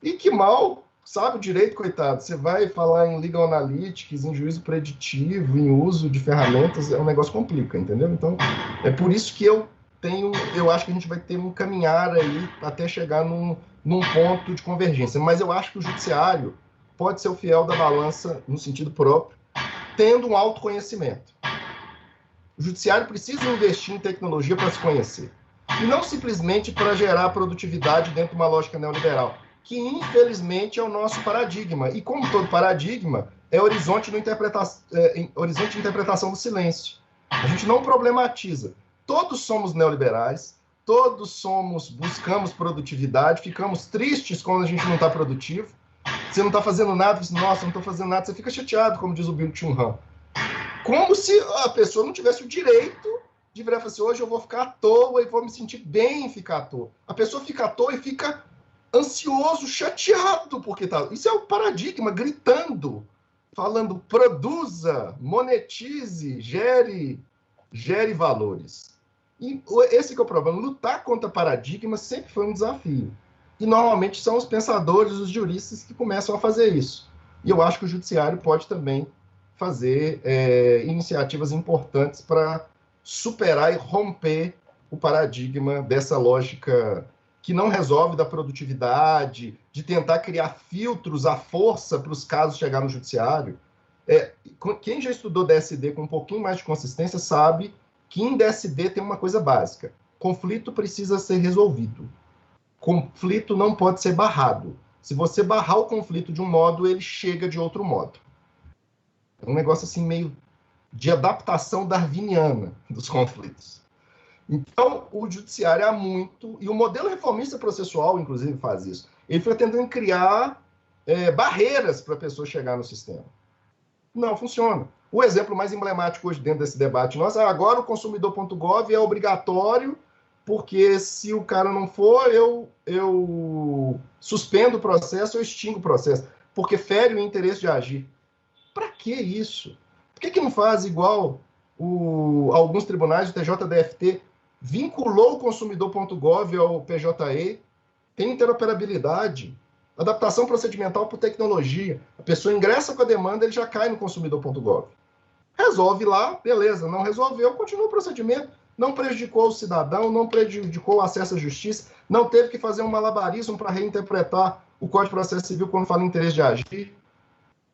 e que mal sabe o direito, coitado. Você vai falar em legal analytics, em juízo preditivo, em uso de ferramentas, é um negócio complica, entendeu? Então, é por isso que eu acho que a gente vai ter um caminhar aí até chegar num ponto de convergência. Mas eu acho que o judiciário pode ser o fiel da balança no sentido próprio, tendo um autoconhecimento. O judiciário precisa investir em tecnologia para se conhecer. E não simplesmente para gerar produtividade dentro de uma lógica neoliberal, que infelizmente é o nosso paradigma. E como todo paradigma, é horizonte de interpretação do silêncio. A gente não problematiza. Todos somos neoliberais, todos buscamos produtividade, ficamos tristes quando a gente não está produtivo. Você não está fazendo nada, você diz, nossa, não estou fazendo nada, você fica chateado, como diz o Byung-Chul Han. Como se a pessoa não tivesse o direito de virar e falar assim, hoje eu vou ficar à toa e vou me sentir bem em ficar à toa. A pessoa fica à toa e fica ansioso, chateado, porque tá. Isso é o paradigma gritando, falando, produza, monetize, gere valores. E esse que é o problema. Lutar contra paradigma sempre foi um desafio. E normalmente são os pensadores, os juristas que começam a fazer isso. E eu acho que o judiciário pode também fazer iniciativas importantes para superar e romper o paradigma dessa lógica que não resolve da produtividade, de tentar criar filtros à força para os casos chegar no judiciário. Quem já estudou DSD com um pouquinho mais de consistência sabe que em DSD tem uma coisa básica. Conflito precisa ser resolvido. Conflito não pode ser barrado. Se você barrar o conflito de um modo, ele chega de outro modo. É um negócio assim meio de adaptação darwiniana dos conflitos. Então, o judiciário há muito, e o modelo reformista processual, inclusive, faz isso. Ele foi tentando criar barreiras para a pessoa chegar no sistema. Não funciona. O exemplo mais emblemático hoje dentro desse debate nosso é agora o consumidor.gov é obrigatório, porque se o cara não for, eu suspendo o processo, eu extingo o processo, porque fere o interesse de agir. Para que isso? Por que não faz igual alguns tribunais, o TJDFT, vinculou o consumidor.gov ao PJE, tem interoperabilidade, adaptação procedimental por tecnologia. A pessoa ingressa com a demanda, ele já cai no consumidor.gov. Resolve lá, beleza. Não resolveu, continua o procedimento. Não prejudicou o cidadão, não prejudicou o acesso à justiça, não teve que fazer um malabarismo para reinterpretar o Código de Processo Civil quando fala em interesse de agir.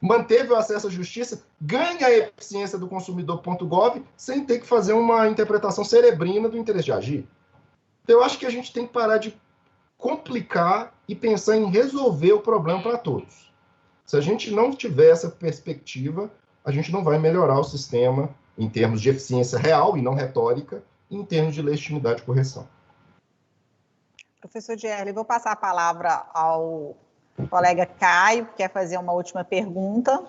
Manteve o acesso à justiça, ganha a eficiência do consumidor.gov sem ter que fazer uma interpretação cerebrina do interesse de agir. Então, eu acho que a gente tem que parar de complicar e pensar em resolver o problema para todos. Se a gente não tiver essa perspectiva, a gente não vai melhorar o sistema em termos de eficiência real e não retórica, e em termos de legitimidade e correção. Professor Dierle, vou passar a palavra ao colega Caio, que quer fazer uma última pergunta.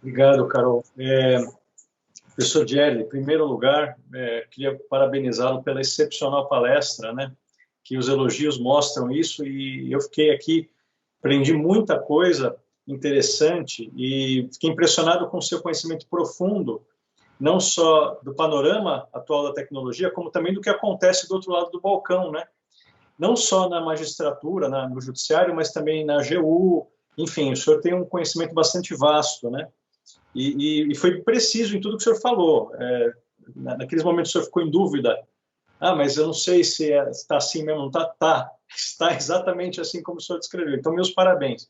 Obrigado, Carol. Professor Dierle, em primeiro lugar, queria parabenizá-lo pela excepcional palestra, né? Que os elogios mostram isso, e eu fiquei aqui, aprendi muita coisa interessante e fiquei impressionado com o seu conhecimento profundo, não só do panorama atual da tecnologia, como também do que acontece do outro lado do balcão, né? Não só na magistratura, no judiciário, mas também na AGU, enfim, o senhor tem um conhecimento bastante vasto, né? E foi preciso em tudo que o senhor falou. Naqueles momentos o senhor ficou em dúvida, mas eu não sei se está assim mesmo, não está? Tá, está exatamente assim como o senhor descreveu. Então, meus parabéns.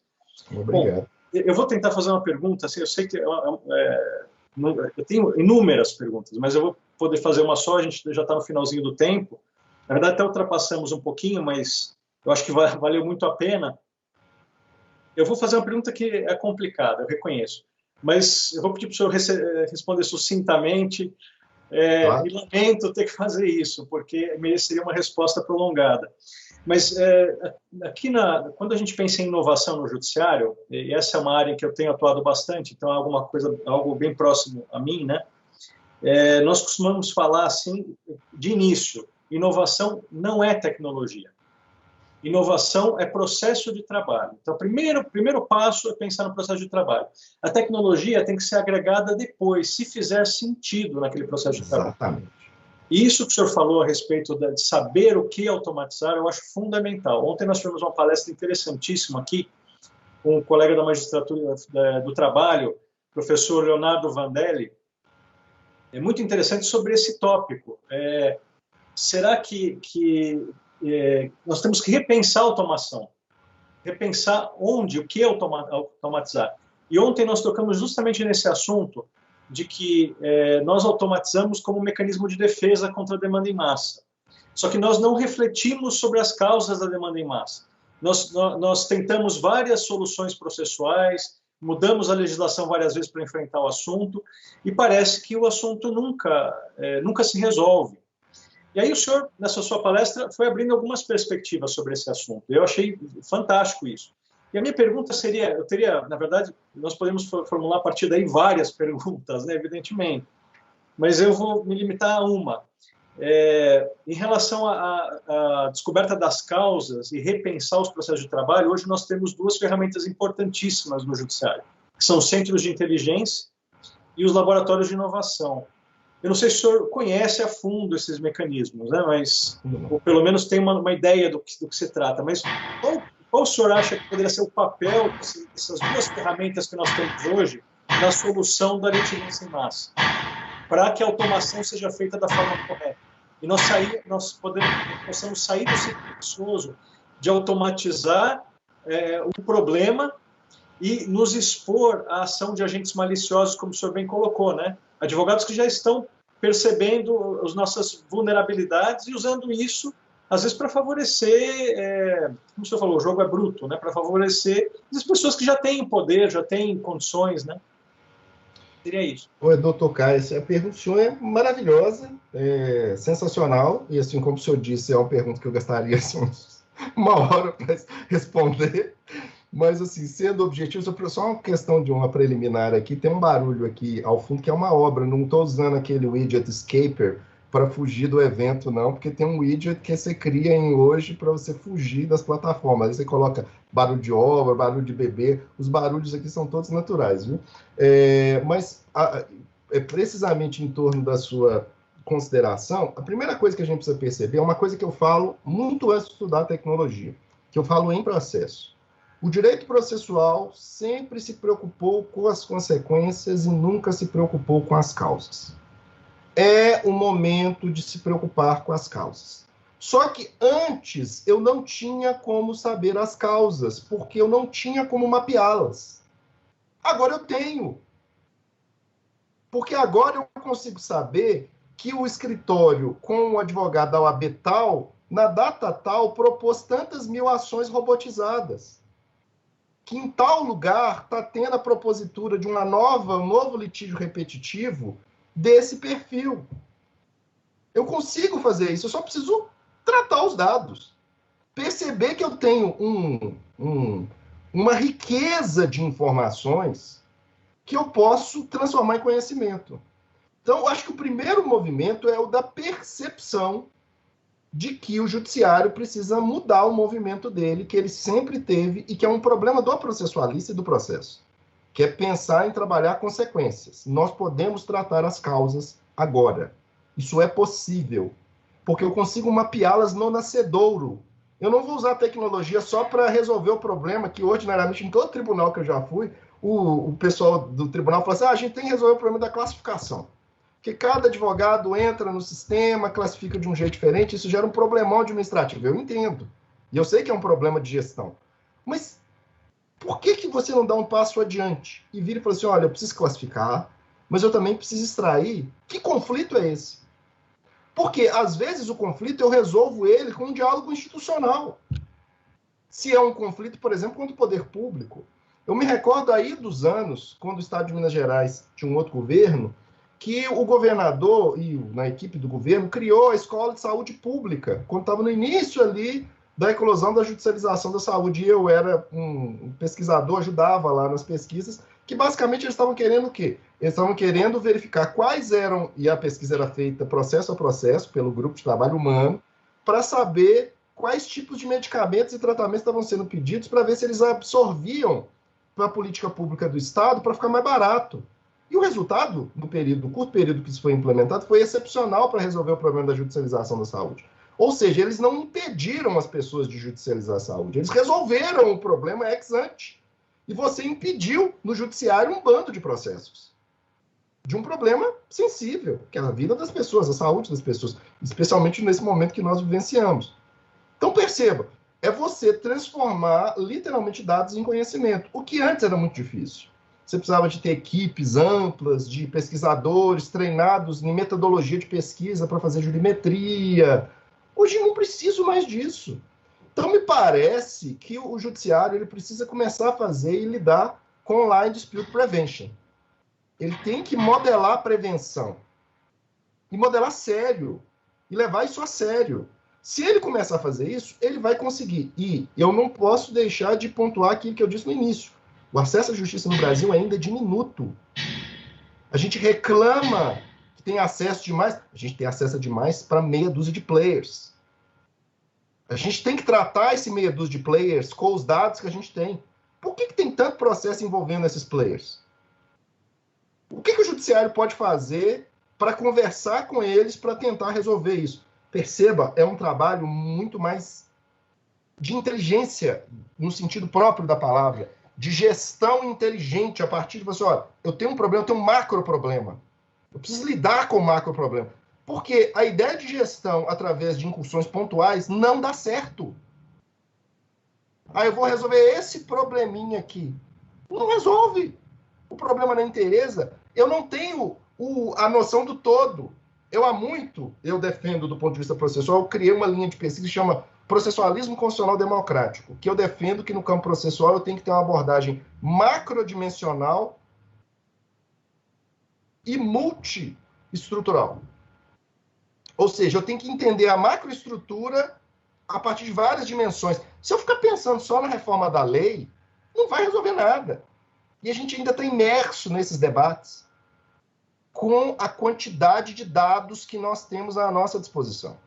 Obrigado. Bom, eu vou tentar fazer uma pergunta, assim, eu sei que eu tenho inúmeras perguntas, mas eu vou poder fazer uma só, a gente já está no finalzinho do tempo. Na verdade, até ultrapassamos um pouquinho, mas eu acho que valeu muito a pena. Eu vou fazer uma pergunta que é complicada, eu reconheço, mas eu vou pedir para o senhor responder sucintamente. Claro. E lamento ter que fazer isso, porque mereceria uma resposta prolongada. Mas aqui quando a gente pensa em inovação no judiciário, e essa é uma área em que eu tenho atuado bastante, então é algo bem próximo a mim, né? Nós costumamos falar assim, de início, inovação não é tecnologia. Inovação é processo de trabalho. Então, o primeiro passo é pensar no processo de trabalho. A tecnologia tem que ser agregada depois, se fizer sentido naquele processo de trabalho. Exatamente. E isso que o senhor falou a respeito de saber o que automatizar, eu acho fundamental. Ontem nós tivemos uma palestra interessantíssima aqui com um colega da magistratura do trabalho, professor Leonardo Vandelli. É muito interessante sobre esse tópico. Será que nós temos que repensar a automação? Repensar o que automatizar? E ontem nós tocamos justamente nesse assunto de que nós automatizamos como um mecanismo de defesa contra a demanda em massa. Só que nós não refletimos sobre as causas da demanda em massa. Nós tentamos várias soluções processuais, mudamos a legislação várias vezes para enfrentar o assunto, e parece que o assunto nunca se resolve. E aí o senhor, nessa sua palestra, foi abrindo algumas perspectivas sobre esse assunto. Eu achei fantástico isso. E a minha pergunta seria, na verdade, nós podemos formular a partir daí várias perguntas, né, evidentemente, mas eu vou me limitar a uma. Em relação à descoberta das causas e repensar os processos de trabalho, hoje nós temos duas ferramentas importantíssimas no judiciário, que são os centros de inteligência e os laboratórios de inovação. Eu não sei se o senhor conhece a fundo esses mecanismos, né, mas, ou pelo menos tem uma ideia do que se trata, mas qual o senhor acha que poderia ser o papel dessas duas ferramentas que nós temos hoje na solução da litigância em massa, para que a automação seja feita da forma correta? E nós possamos sair do ciclo vicioso de automatizar o problema e nos expor à ação de agentes maliciosos, como o senhor bem colocou, né? Advogados que já estão percebendo as nossas vulnerabilidades e usando isso, às vezes, para favorecer, como o senhor falou, o jogo é bruto, né? Para favorecer as pessoas que já têm poder, já têm condições, né? Seria isso. Oi, doutor Caio, a pergunta do senhor é maravilhosa, sensacional, e assim como o senhor disse, é uma pergunta que eu gastaria assim, uma hora para responder, mas assim, sendo objetivo, só uma questão de uma preliminar aqui, tem um barulho aqui ao fundo que é uma obra, não estou usando aquele widget Escaper para fugir do evento, não, porque tem um widget que você cria hoje para você fugir das plataformas. Aí você coloca barulho de obra, barulho de bebê, os barulhos aqui são todos naturais, viu? Mas precisamente em torno da sua consideração, a primeira coisa que a gente precisa perceber é uma coisa que eu falo muito antes de estudar tecnologia, que eu falo em processo. O direito processual sempre se preocupou com as consequências e nunca se preocupou com as causas. É o momento de se preocupar com as causas. Só que antes eu não tinha como saber as causas, porque eu não tinha como mapeá-las. Agora eu tenho. Porque agora eu consigo saber que o escritório com o advogado da OAB tal, na data tal, propôs tantas mil ações robotizadas. Que em tal lugar está tendo a propositura de um novo litígio repetitivo desse perfil. Eu consigo fazer isso, eu só preciso tratar os dados. Perceber que eu tenho uma riqueza de informações que eu posso transformar em conhecimento. Então, eu acho que o primeiro movimento é o da percepção de que o judiciário precisa mudar o movimento dele, que ele sempre teve, e que é um problema do processualista e do processo, que é pensar em trabalhar consequências. Nós podemos tratar as causas agora. Isso é possível, porque eu consigo mapeá-las no nascedouro. Eu não vou usar a tecnologia só para resolver o problema que, ordinariamente, em todo tribunal que eu já fui, o pessoal do tribunal fala assim, a gente tem que resolver o problema da classificação. Porque cada advogado entra no sistema, classifica de um jeito diferente, isso gera um problemão administrativo. Eu entendo. E eu sei que é um problema de gestão. Mas por que você não dá um passo adiante e vira e fala assim, olha, eu preciso classificar, mas eu também preciso extrair que conflito é esse? Porque, às vezes, o conflito eu resolvo ele com um diálogo institucional. Se é um conflito, por exemplo, contra o poder público. Eu me recordo aí dos anos, quando o Estado de Minas Gerais tinha um outro governo, que o governador e na equipe do governo criou a Escola de Saúde Pública, quando estava no início ali da eclosão da judicialização da saúde. E eu era um pesquisador, ajudava lá nas pesquisas, que basicamente eles estavam querendo o quê? Eles estavam querendo verificar quais eram, e a pesquisa era feita processo a processo, pelo grupo de trabalho humano, para saber quais tipos de medicamentos e tratamentos estavam sendo pedidos, para ver se eles absorviam para a política pública do Estado para ficar mais barato. E o resultado, no curto período que isso foi implementado, foi excepcional para resolver o problema da judicialização da saúde. Ou seja, eles não impediram as pessoas de judicializar a saúde, eles resolveram o problema ex ante. E você impediu no judiciário um bando de processos. De um problema sensível, que é a vida das pessoas, a saúde das pessoas, especialmente nesse momento que nós vivenciamos. Então, perceba, é você transformar literalmente dados em conhecimento, o que antes era muito difícil. Você precisava de ter equipes amplas, de pesquisadores treinados em metodologia de pesquisa para fazer jurimetria. Hoje não preciso mais disso. Então, me parece que o judiciário ele precisa começar a fazer e lidar com online dispute prevention. Ele tem que modelar a prevenção. E modelar sério. E levar isso a sério. Se ele começar a fazer isso, ele vai conseguir. E eu não posso deixar de pontuar aquilo que eu disse no início. O acesso à justiça no Brasil ainda é diminuto. A gente reclama que tem acesso demais. A gente tem acesso demais para meia dúzia de players. A gente tem que tratar esse meia dúzia de players com os dados que a gente tem. Por que tem tanto processo envolvendo esses players? O que o judiciário pode fazer para conversar com eles para tentar resolver isso? Perceba, é um trabalho muito mais de inteligência, no sentido próprio da palavra, de gestão inteligente, a partir de você, olha, eu tenho um problema, eu tenho um macro problema. Eu preciso lidar com o macro problema. Porque a ideia de gestão através de incursões pontuais não dá certo. Eu vou resolver esse probleminha aqui. Não resolve. O problema na interesa, eu não tenho a noção do todo. Eu defendo do ponto de vista processual, eu criei uma linha de pesquisa que chama processualismo constitucional democrático, que eu defendo que no campo processual eu tenho que ter uma abordagem macrodimensional e multiestrutural. Ou seja, eu tenho que entender a macroestrutura a partir de várias dimensões. Se eu ficar pensando só na reforma da lei, não vai resolver nada. E a gente ainda está imerso nesses debates com a quantidade de dados que nós temos à nossa disposição.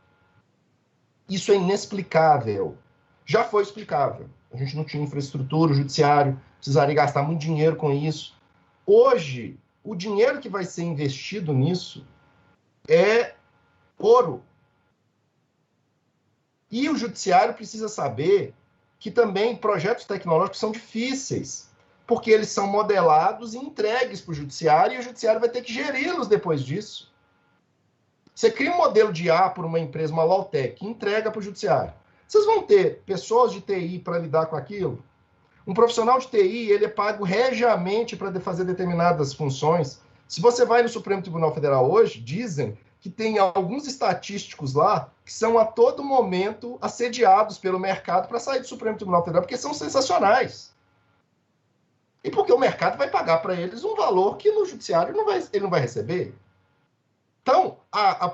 Isso é inexplicável. Já foi explicável. A gente não tinha infraestrutura, o judiciário precisaria gastar muito dinheiro com isso. Hoje, o dinheiro que vai ser investido nisso é ouro. E o judiciário precisa saber que também projetos tecnológicos são difíceis, porque eles são modelados e entregues para o judiciário, e o judiciário vai ter que geri-los depois disso. Você cria um modelo de IA por uma empresa, uma Lawtech, e entrega para o judiciário. Vocês vão ter pessoas de TI para lidar com aquilo? Um profissional de TI, ele é pago regiamente para fazer determinadas funções. Se você vai no Supremo Tribunal Federal hoje, dizem que tem alguns estatísticos lá que são a todo momento assediados pelo mercado para sair do Supremo Tribunal Federal, porque são sensacionais. E porque o mercado vai pagar para eles um valor que no judiciário ele não vai receber. Então,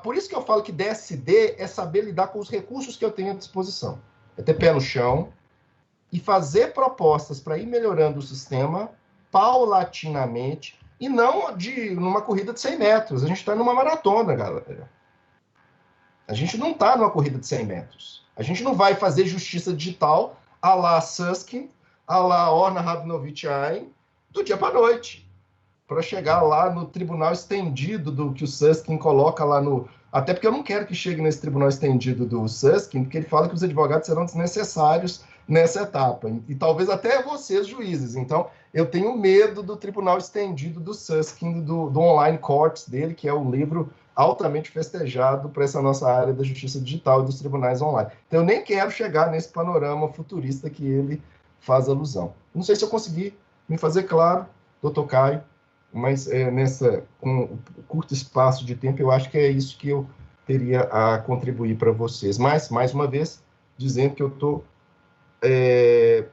por isso que eu falo que DSD é saber lidar com os recursos que eu tenho à disposição. É ter pé no chão e fazer propostas para ir melhorando o sistema paulatinamente e não numa corrida de 100 metros. A gente está numa maratona, galera. A gente não está numa corrida de 100 metros. A gente não vai fazer justiça digital à la Susskind, à la Orna Rabinovic-Ein, do dia para a noite, para chegar lá no tribunal estendido do que o Susskind coloca lá no... Até porque eu não quero que chegue nesse tribunal estendido do Susskind, porque ele fala que os advogados serão desnecessários nessa etapa, e talvez até vocês, juízes. Então, eu tenho medo do tribunal estendido do Susskind, do Online Courts dele, que é um livro altamente festejado para essa nossa área da justiça digital e dos tribunais online. Então, eu nem quero chegar nesse panorama futurista que ele faz alusão. Não sei se eu consegui me fazer claro, doutor Caio, mas com o curto espaço de tempo, eu acho que é isso que eu teria a contribuir para vocês. Mas, mais uma vez, dizendo que eu estou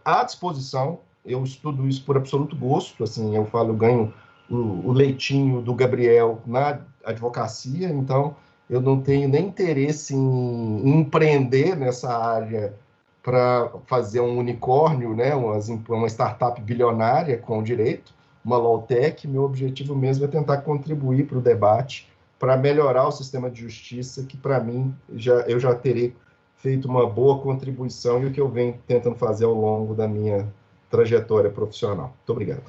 à disposição, eu estudo isso por absoluto gosto, assim, eu ganho o leitinho do Gabriel na advocacia, então eu não tenho nem interesse em empreender nessa área para fazer um unicórnio, né, uma startup bilionária com direito, uma Lawtech. Meu objetivo mesmo é tentar contribuir para o debate, para melhorar o sistema de justiça, que para mim eu já terei feito uma boa contribuição e o que eu venho tentando fazer ao longo da minha trajetória profissional. Muito obrigado.